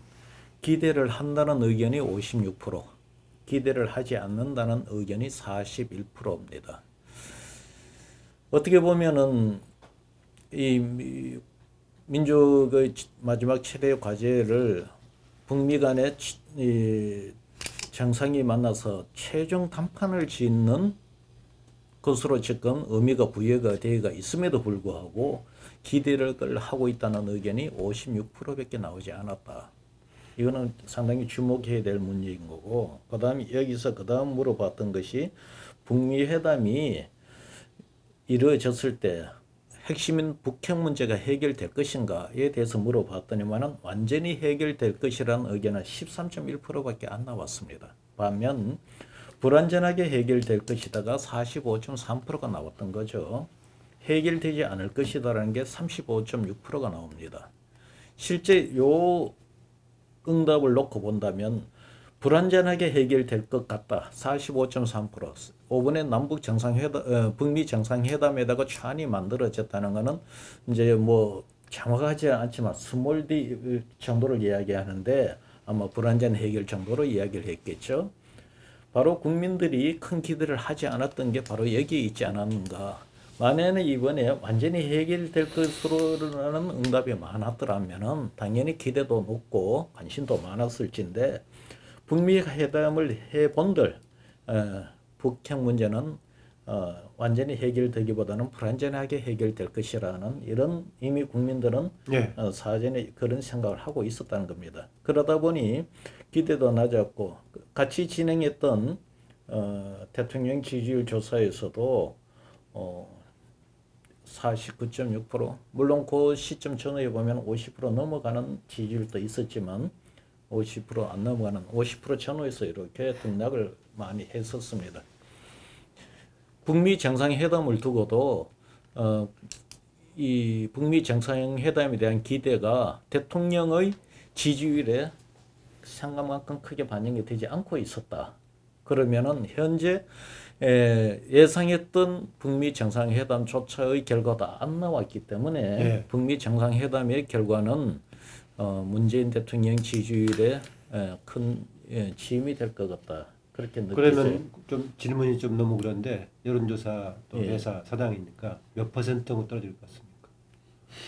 기대를 한다는 의견이 56%, 기대를 하지 않는다는 의견이 41%입니다. 어떻게 보면은 이 민족의 마지막 최대 과제를 북미 간의 이 정상이 만나서 최종談판을 짓는 것으로 지금 의미가 부여가 되어 있음에도 불구하고 기대를 하고 있다는 의견이 56%밖에 나오지 않았다. 이거는 상당히 주목해야 될 문제인 거고, 그 다음에 여기서 그 다음 물어봤던 것이 북미 회담이 이루어졌을 때 핵심인 북핵 문제가 해결될 것인가에 대해서 물어봤더니만은 완전히 해결될 것이라는 의견은 13.1%밖에 안 나왔습니다. 반면 불완전하게 해결될 것이다가 45.3%가 나왔던 거죠. 해결되지 않을 것이다라는 게 35.6%가 나옵니다. 실제 요 응답을 놓고 본다면 불완전하게 해결될 것 같다. 45.3%. 이번에 남북 정상회담, 북미 정상회담에다가 찬이 만들어졌다는 것은 이제 뭐 정확하지 않지만 스몰 D 정도를 이야기하는데 아마 불완전 해결 정도로 이야기를 했겠죠. 바로 국민들이 큰 기대를 하지 않았던 게 바로 여기에 있지 않았는가. 만약에 이번에 완전히 해결될 것으로는 응답이 많았더라면 당연히 기대도 높고 관심도 많았을진데 북미 회담을 해본들 북핵 문제는 완전히 해결되기보다는 불완전하게 해결될 것이라는 이런 이미 국민들은 사전에 그런 생각을 하고 있었다는 겁니다. 그러다 보니 기대도 낮았고 같이 진행했던 대통령 지지율 조사에서도 49.6% 물론 그 시점 전후에 보면 50% 넘어가는 지지율도 있었지만 50% 안 넘어가는 50% 전후에서 이렇게 등락을 많이 했었습니다. 북미 정상회담을 두고도 이 북미 정상회담에 대한 기대가 대통령의 지지율에 상관만큼 크게 반영이 되지 않고 있었다. 그러면은 현재 예상했던 북미 정상회담조차의 결과가 안 나왔기 때문에 북미 정상회담의 결과는 문재인 대통령 지지율에 큰 지임이 될 것 같다. 그렇게 느끼세요. 그러면 좀 질문이 좀 너무 그런데 여론조사 또 회사 사장이니까 몇 퍼센트 정도 떨어질 것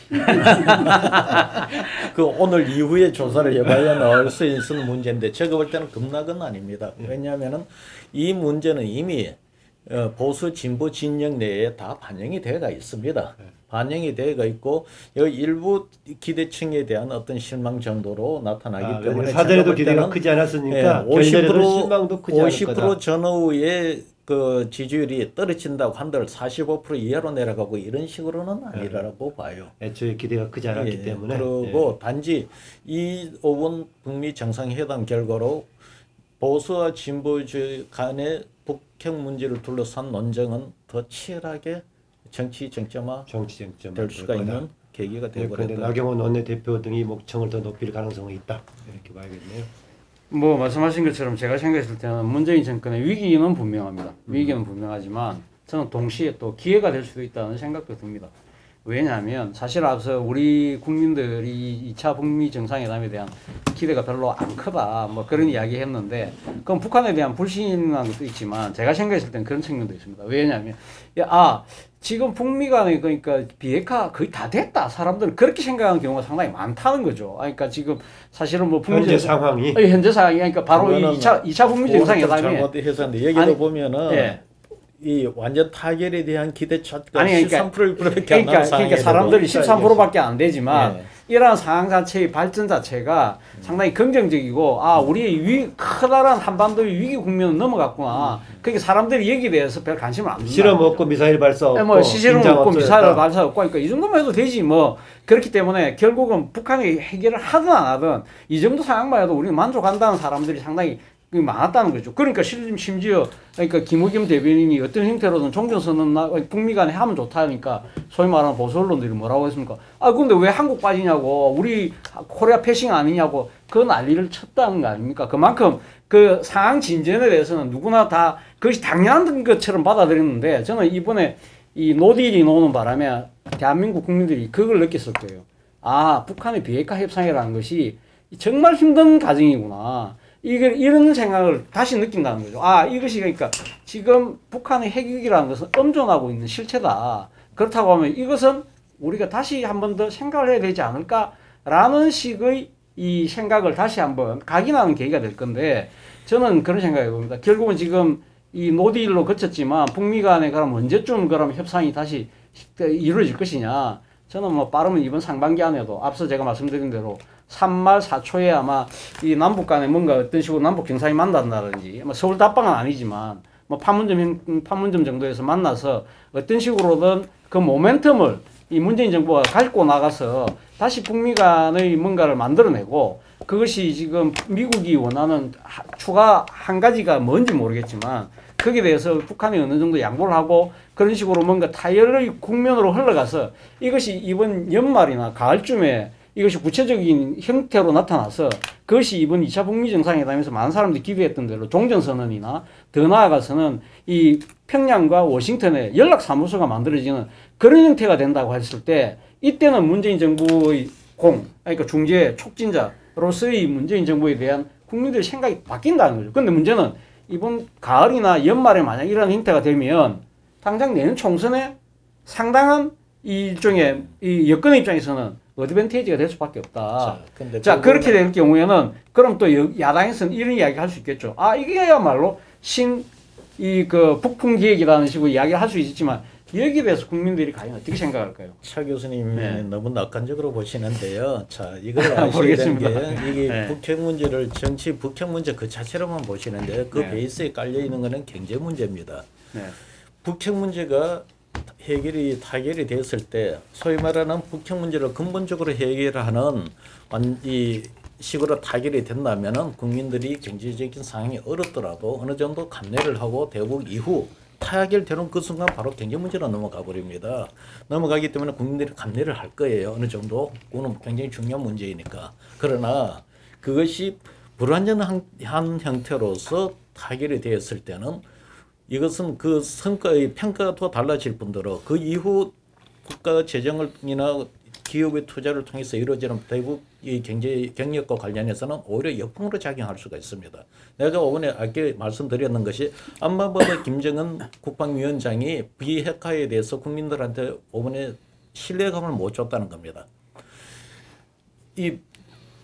같습니까? 그 오늘 이후에 조사를 해봐야 나올 수 있는 문제인데 제가 볼 때는 급락은 아닙니다. 왜냐하면은 이 문제는 이미 보수 진보 진영 내에 다 반영이 되어가 있습니다. 반영이 되어가 있고 여기 일부 기대층에 대한 어떤 실망 정도로 나타나기 때문에 사전에도 기대가 크지 않았으니까 50% 실망도 크지 않을 50% 전후에 그 지지율이 떨어진다고 한들 45% 이하로 내려가고 이런 식으로는 아니라고 봐요. 애초에 기대가 크지 않았기 때문에. 그리고 단지 이 5번 북미 정상회담 결과로 보수와 진보주의 간의 북핵 문제를 둘러싼 논쟁은 더 치열하게 정치 쟁점화 될 수가 있는 계기가 되고 그런데 나경원 원내대표 등이 목청을 더 높일 가능성이 있다. 이렇게 봐야겠네요. 뭐 말씀하신 것처럼 제가 생각했을 때는 문재인 정권의 위기는 분명합니다. 위기는 분명하지만 저는 동시에 또 기회가 될 수도 있다는 생각도 듭니다. 왜냐하면 사실 앞서 우리 국민들이 2차 북미 정상회담에 대한 기대가 별로 안 크다 뭐 그런 이야기 했는데 그건 북한에 대한 불신한 것도 있지만 제가 생각했을 때는 그런 측면도 있습니다. 왜냐하면 지금 북미 간에 그러니까 비핵화 거의 다 됐다. 사람들은 그렇게 생각하는 경우가 상당히 많다는 거죠. 그러니까 지금 사실은 뭐 북미 현재 상황이 현재 상황이 그러니까 바로 2차 북미 정상회담에 잘못해서인데 여기도 보면은 이 완전 타결에 대한 기대치가 13%밖에 안 나온 그러니까 사람들이 13%밖에 안 되지만 이러한 상황 자체의 발전 자체가 상당히 긍정적이고 우리의 커다란 한반도의 위기 국면은 넘어갔구나. 그러니까 사람들이 여기에 대해서 별 관심을 안 준다. 실험 없고 미사일 발사 없고 시설은 없고 미사일 발사 없고 그러니까 이 정도만 해도 되지 뭐. 그렇기 때문에 결국은 북한이 해결을 하든 안 하든 이 정도 상황만 해도 우리는 만족한다는 사람들이 상당히 많았다는 거죠. 그러니까 심지어 그러니까 김의겸 대변인이 어떤 형태로든 종전선언 북미 간에 하면 좋다니까 소위 말하는 보수 언론들이 뭐라고 했습니까? 근데 왜 한국 빠지냐고 우리 코리아 패싱 아니냐고 그 난리를 쳤다는 거 아닙니까? 그만큼 그 상황 진전에 대해서는 누구나 다 그것이 당연한 것처럼 받아들였는데 저는 이번에 이 노딜이 나오는 바람에 대한민국 국민들이 그걸 느꼈을 거예요. 북한의 비핵화 협상이라는 것이 정말 힘든 과정이구나. 이런 생각을 다시 느낀다는 거죠. 이것이 그러니까 지금 북한의 핵위기라는 것은 엄존하고 있는 실체다. 그렇다고 하면 이것은 우리가 다시 한 번 더 생각을 해야 되지 않을까라는 식의 이 생각을 다시 한번 각인하는 계기가 될 건데 저는 그런 생각이 봅니다. 결국은 지금 이 노딜로 거쳤지만 북미 간에 그럼 언제쯤 그럼 협상이 다시 이루어질 것이냐. 저는 뭐 빠르면 이번 상반기 안에도 앞서 제가 말씀드린 대로 3말 4초에 아마 이 남북 간에 뭔가 어떤 식으로 남북 정상이 만난다든지 서울 답방은 아니지만 뭐 판문점 정도에서 만나서 어떤 식으로든 그 모멘텀을 이 문재인 정부가 갖고 나가서 다시 북미 간의 뭔가를 만들어내고 그것이 지금 미국이 원하는 추가 한 가지가 뭔지 모르겠지만 거기에 대해서 북한이 어느 정도 양보를 하고 그런 식으로 뭔가 타결의 국면으로 흘러가서 이것이 이번 연말이나 가을쯤에 이것이 구체적인 형태로 나타나서 그것이 이번 2차 북미 정상회담에서 많은 사람들이 기대했던 대로 종전선언이나 더 나아가서는 이 평양과 워싱턴에 연락사무소가 만들어지는 그런 형태가 된다고 했을 때 이때는 문재인 정부의 그러니까 중재 촉진자로서의 문재인 정부에 대한 국민들의 생각이 바뀐다는 거죠. 그런데 문제는 이번 가을이나 연말에 만약 이런 형태가 되면 당장 내년 총선에 상당한 이 일종의 이 여권의 입장에서는 어드밴티지가 될 수밖에 없다. 자, 그렇게 될 경우에는 그럼 또 야당에서는 이런 이야기 할 수 있겠죠. 아, 이게야말로 북풍 기획이라는 식으로 이야기를 할 수 있지만 여기에 대해서 국민들이 과연 어떻게 생각할까요? 차 교수님 네. 너무 낙관적으로 보시는데요. 자, 이걸 아셔야 되는 게 이게 네. 북핵 문제를 정치 북핵 문제 그 자체로만 보시는데 그 네. 베이스에 깔려 있는 것은 경제 문제입니다. 네. 북핵 문제가 타결이 됐을 때 소위 말하는 북핵 문제를 근본적으로 해결하는 이 식으로 타결이 된다면은 국민들이 경제적인 상황이 어렵더라도 어느 정도 감내를 하고 대북 이후 타결되는 그 순간 바로 경제 문제로 넘어가 버립니다. 넘어가기 때문에 국민들이 감내를 할 거예요. 어느 정도. 그거는 굉장히 중요한 문제이니까. 그러나 그것이 불완전한 형태로서 타결이 되었을 때는 이것은 그 성과의 평가가 더 달라질 뿐더러 그 이후 국가 재정이나 기업의 투자를 통해서 이루어지는 대북 이 경제 경력과 관련해서는 오히려 역풍으로 작용할 수가 있습니다. 내가 이번에 아까 말씀드렸는 것이 안마보다 김정은 국방위원장이 비핵화에 대해서 국민들한테 이번에 신뢰감을 못 줬다는 겁니다. 이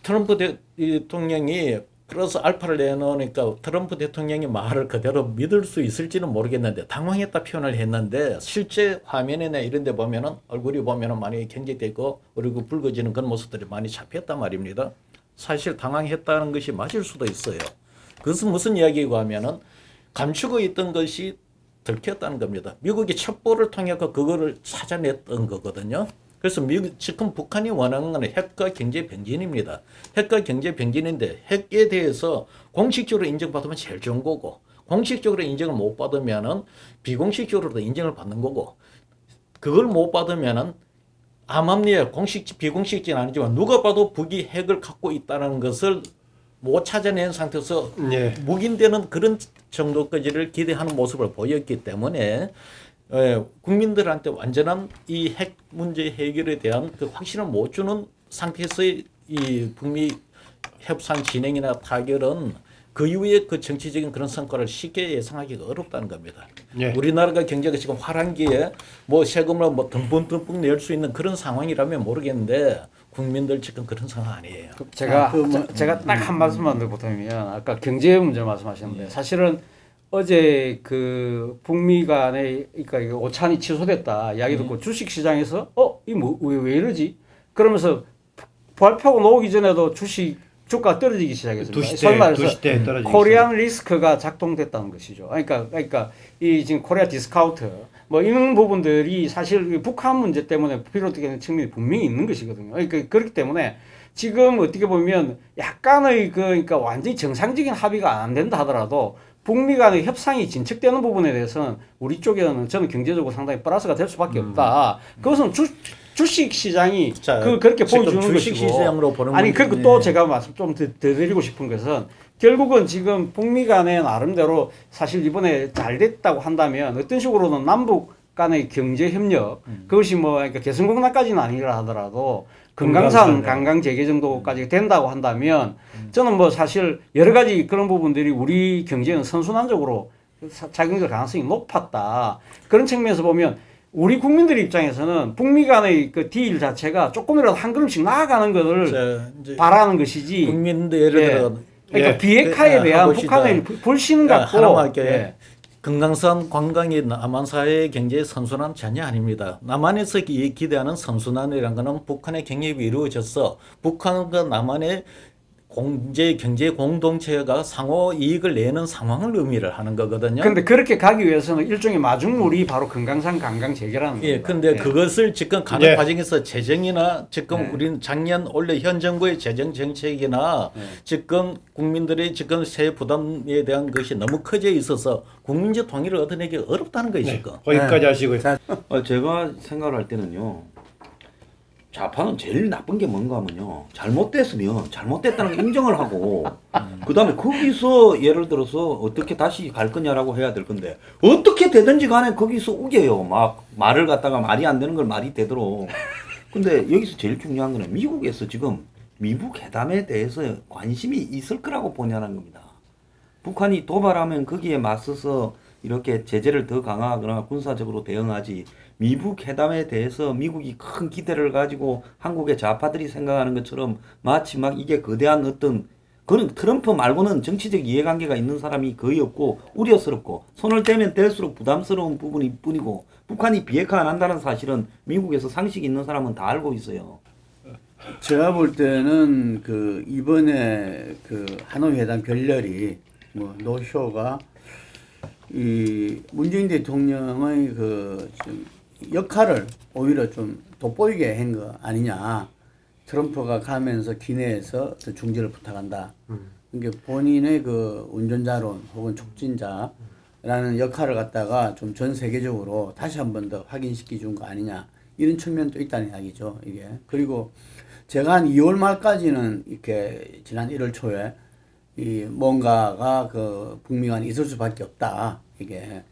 트럼프 대통령이 플러스 알파를 내놓으니까 트럼프 대통령의 말을 그대로 믿을 수 있을지는 모르겠는데 당황했다 표현을 했는데 실제 화면이나 이런 데 보면은 얼굴이 보면은 많이 경직되고 그리고 붉어지는 그런 모습들이 많이 잡혔단 말입니다. 사실 당황했다는 것이 맞을 수도 있어요. 그것은 무슨 이야기고 하면은 감추고 있던 것이 들켰다는 겁니다. 미국이 첩보를 통해 그거를 찾아냈던 거거든요. 그래서 지금 북한이 원하는 건 핵과 경제 병진입니다. 핵과 경제 병진인데 핵에 대해서 공식적으로 인정받으면 제일 좋은 거고 공식적으로 인정을 못 받으면은 비공식적으로도 인정을 받는 거고 그걸 못 받으면은 암암리에 비공식적은 아니지만 누가 봐도 북이 핵을 갖고 있다는 것을 못 찾아낸 상태에서 네. 묵인되는 그런 정도까지를 기대하는 모습을 보였기 때문에 국민들한테 완전한 이 핵 문제 해결에 대한 그 확신을 못 주는 상태에서의 이 북미 협상 진행이나 타결은 그 이후에 그 정치적인 그런 성과를 쉽게 예상하기가 어렵다는 겁니다. 네. 우리나라가 경제가 지금 화랑기에 뭐 세금을 뭐 듬뿍듬뿍 낼 수 있는 그런 상황이라면 모르겠는데 국민들 지금 그런 상황 아니에요. 제가 딱 한 말씀만 더 보태면 아까 경제 문제 말씀하셨는데 사실은 어제 그 북미 간의 그러니까 오찬이 취소됐다 이야기 듣고 주식 시장에서 이 뭐 왜 이러지? 그러면서 발표가 나오기 전에도 주가 떨어지기 시작했습니다. 소위 말해서 코리안 리스크가 작동됐다는 것이죠. 그러니까 이 지금 코리아 디스카운트 뭐 이런 부분들이 사실 북한 문제 때문에 비롯되는 측면이 분명히 있는 것이거든요. 그러니까 그렇기 때문에 지금 어떻게 보면 약간의 그러니까 완전히 정상적인 합의가 안 된다 하더라도 북미 간의 협상이 진척되는 부분에 대해서는 우리 쪽에는 저는 경제적으로 상당히 플러스가 될 수밖에 없다. 그것은 주식 시장이 그렇게 보여주는 주식 것이고. 시장으로 보는 아니 그리고 또 제가 말씀 좀 더 드리고 싶은 것은 결국은 지금 북미 간의 나름대로 사실 이번에 잘 됐다고 한다면 어떤 식으로는 남북 간의 경제 협력 그것이 뭐 그러니까 개성공단까지는 아니라 하더라도 금강산 관광 재개 정도까지 된다고 한다면 저는 뭐 사실 여러 가지 그런 부분들이 우리 경제는 선순환적으로 작용될 가능성이 높았다. 그런 측면에서 보면 우리 국민들 입장에서는 북미 간의 그 딜 자체가 조금이라도 한 걸음씩 나아가는 것을 바라는 것이지. 국민들 예를 들어 그러니까 비핵화에 대한 북한의 불신 갖고 하나만 할게요. 금강산 관광이 남한 사회의 경제 선순환 전혀 아닙니다. 남한에서 기대하는 선순환이라는 것은 북한의 경협이 이루어져서 북한과 남한의 경제 공동체가 상호 이익을 내는 상황을 의미를 하는 거거든요. 근데 그렇게 가기 위해서는 일종의 마중물이 바로 금강산 관광 재개라는 예, 겁니다. 근데 예. 그것을 지금 가는 예. 과정에서 재정이나 지금 네. 우리는 작년 원래 현 정부의 재정 정책이나 네. 지금 국민들의 지금 세액 부담에 대한 것이 너무 커져 있어서 국민적 통일을 얻어내기 어렵다는 것이고. 거기까지 네. 하시고요. 자, 제가 생각을 할 때는요. 좌파는 제일 나쁜 게 뭔가 하면요. 잘못됐으면 잘못됐다는 걸 인정을 하고 그다음에 거기서 예를 들어서 어떻게 다시 갈 거냐라고 해야 될 건데 어떻게 되든지 간에 거기서 우겨요. 막 말을 갖다가 말이 안 되는 걸 말이 되도록. 근데 여기서 제일 중요한 거는 미국에서 지금 미북 회담에 대해서 관심이 있을 거라고 보냐는 겁니다. 북한이 도발하면 거기에 맞서서 이렇게 제재를 더 강화하거나 군사적으로 대응하지 미북 회담에 대해서 미국이 큰 기대를 가지고 한국의 좌파들이 생각하는 것처럼 마치 막 이게 거대한 어떤 그런 트럼프 말고는 정치적 이해관계가 있는 사람이 거의 없고 우려스럽고 손을 떼면 뗄수록 부담스러운 부분이 뿐이고 북한이 비핵화 안 한다는 사실은 미국에서 상식 있는 사람은 다 알고 있어요. 제가 볼 때는 그 이번에 그 하노이 회담 결렬이 뭐 노쇼가 이 문재인 대통령의 그 좀 역할을 오히려 좀 돋보이게 한 거 아니냐. 트럼프가 가면서 기내에서 그 중재를 부탁한다. 그러니까 본인의 그 운전자론 혹은 촉진자라는 역할을 갖다가 좀 전 세계적으로 다시 한 번 더 확인시켜 준 거 아니냐. 이런 측면도 있다는 이야기죠, 이게. 그리고 제가 한 2월 말까지는 이렇게 지난 1월 초에 이 뭔가가 그 북미 간에 있을 수밖에 없다. 이게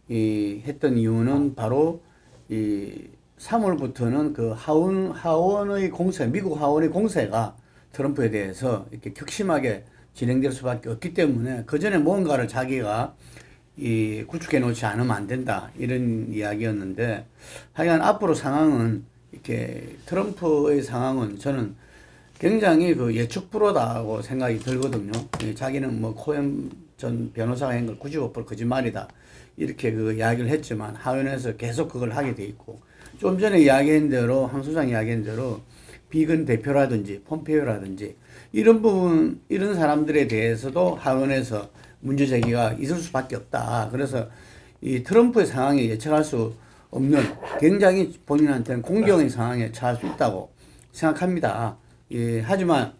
이 했던 이유는 바로 이 3월부터는 그 하원의 공세, 미국 하원의 공세가 트럼프에 대해서 이렇게 격심하게 진행될 수밖에 없기 때문에 그 전에 뭔가를 자기가 이 구축해 놓지 않으면 안 된다. 이런 이야기였는데 하여간 앞으로 상황은 이렇게 트럼프의 상황은 저는 굉장히 그 예측 불허다고 생각이 들거든요. 자기는 뭐 코엔 전 변호사가 한 걸 95% 거짓말이다. 이렇게 그 이야기를 했지만 하원에서 계속 그걸 하게 돼 있고 좀 전에 이야기한 대로 황 소장 이야기한 대로 비건 대표라든지 폼페이오라든지 이런 부분 이런 사람들에 대해서도 하원에서 문제 제기가 있을 수밖에 없다. 그래서 이 트럼프의 상황이 예측할 수 없는 굉장히 본인한테는 공경의 상황에 처할 수 있다고 생각합니다. 예, 하지만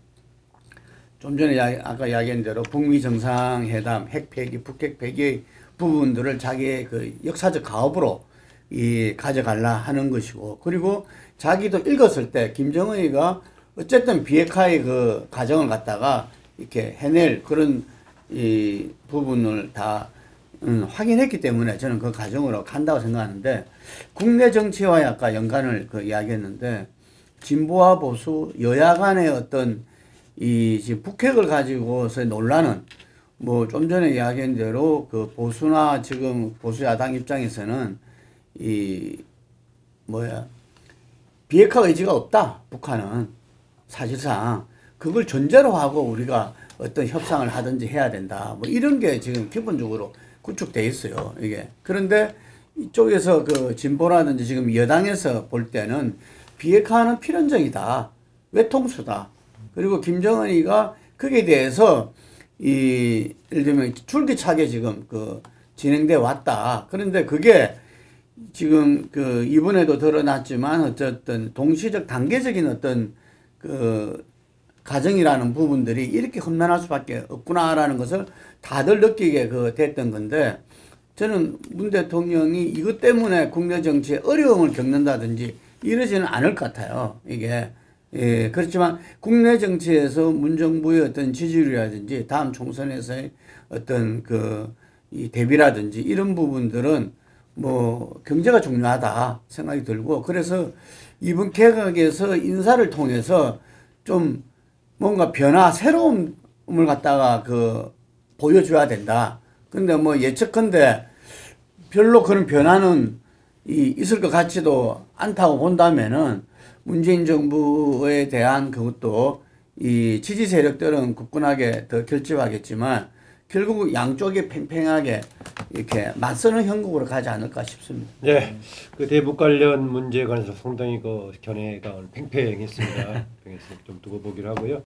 좀 전에 아까 이야기한 대로 북미 정상회담, 핵 폐기, 북핵 폐기의 부분들을 자기의 그 역사적 가업으로 이 가져가려 하는 것이고 그리고 자기도 읽었을 때 김정은이가 어쨌든 비핵화의 그 과정을 갖다가 이렇게 해낼 그런 이 부분을 다 확인했기 때문에 저는 그 과정으로 간다고 생각하는데 국내 정치와 아까 연관을 그 이야기했는데 진보와 보수 여야 간의 어떤 이 지금 북핵을 가지고서의 논란은 뭐 좀 전에 이야기한 대로 그 보수나 지금 보수 야당 입장에서는 이 뭐야 비핵화 의지가 없다. 북한은 사실상 그걸 전제로 하고 우리가 어떤 협상을 하든지 해야 된다. 뭐 이런 게 지금 기본적으로 구축돼 있어요. 이게 그런데 이쪽에서 그 진보라든지 지금 여당에서 볼 때는 비핵화는 필연적이다. 외통수다. 그리고 김정은이가 거기에 대해서 이 예를 들면 줄기차게 지금 그 진행돼 왔다. 그런데 그게 지금 그 이번에도 드러났지만 어쨌든 동시적 단계적인 어떤 그 과정이라는 부분들이 이렇게 험난할 수밖에 없구나라는 것을 다들 느끼게 그 됐던 건데 저는 문 대통령이 이것 때문에 국내 정치에 어려움을 겪는다든지 이러지는 않을 것 같아요. 이게 예, 그렇지만 국내 정치에서 문정부의 어떤 지지율이라든지 다음 총선에서의 어떤 그 이 대비라든지 이런 부분들은 뭐 경제가 중요하다 생각이 들고 그래서 이번 개각에서 인사를 통해서 좀 뭔가 변화 새로움을 갖다가 그 보여줘야 된다. 근데 뭐 예측컨대 별로 그런 변화는 있을 것 같지도 않다고 본다면은 문재인 정부에 대한 그것도 이 지지 세력들은 굳건하게 더 결집하겠지만 결국 양쪽이 팽팽하게 이렇게 맞서는 형국으로 가지 않을까 싶습니다. 네, 그 대북 관련 문제에 관해서 상당히 그 견해가 팽팽했습니다. 좀 두고 보기로 하고요.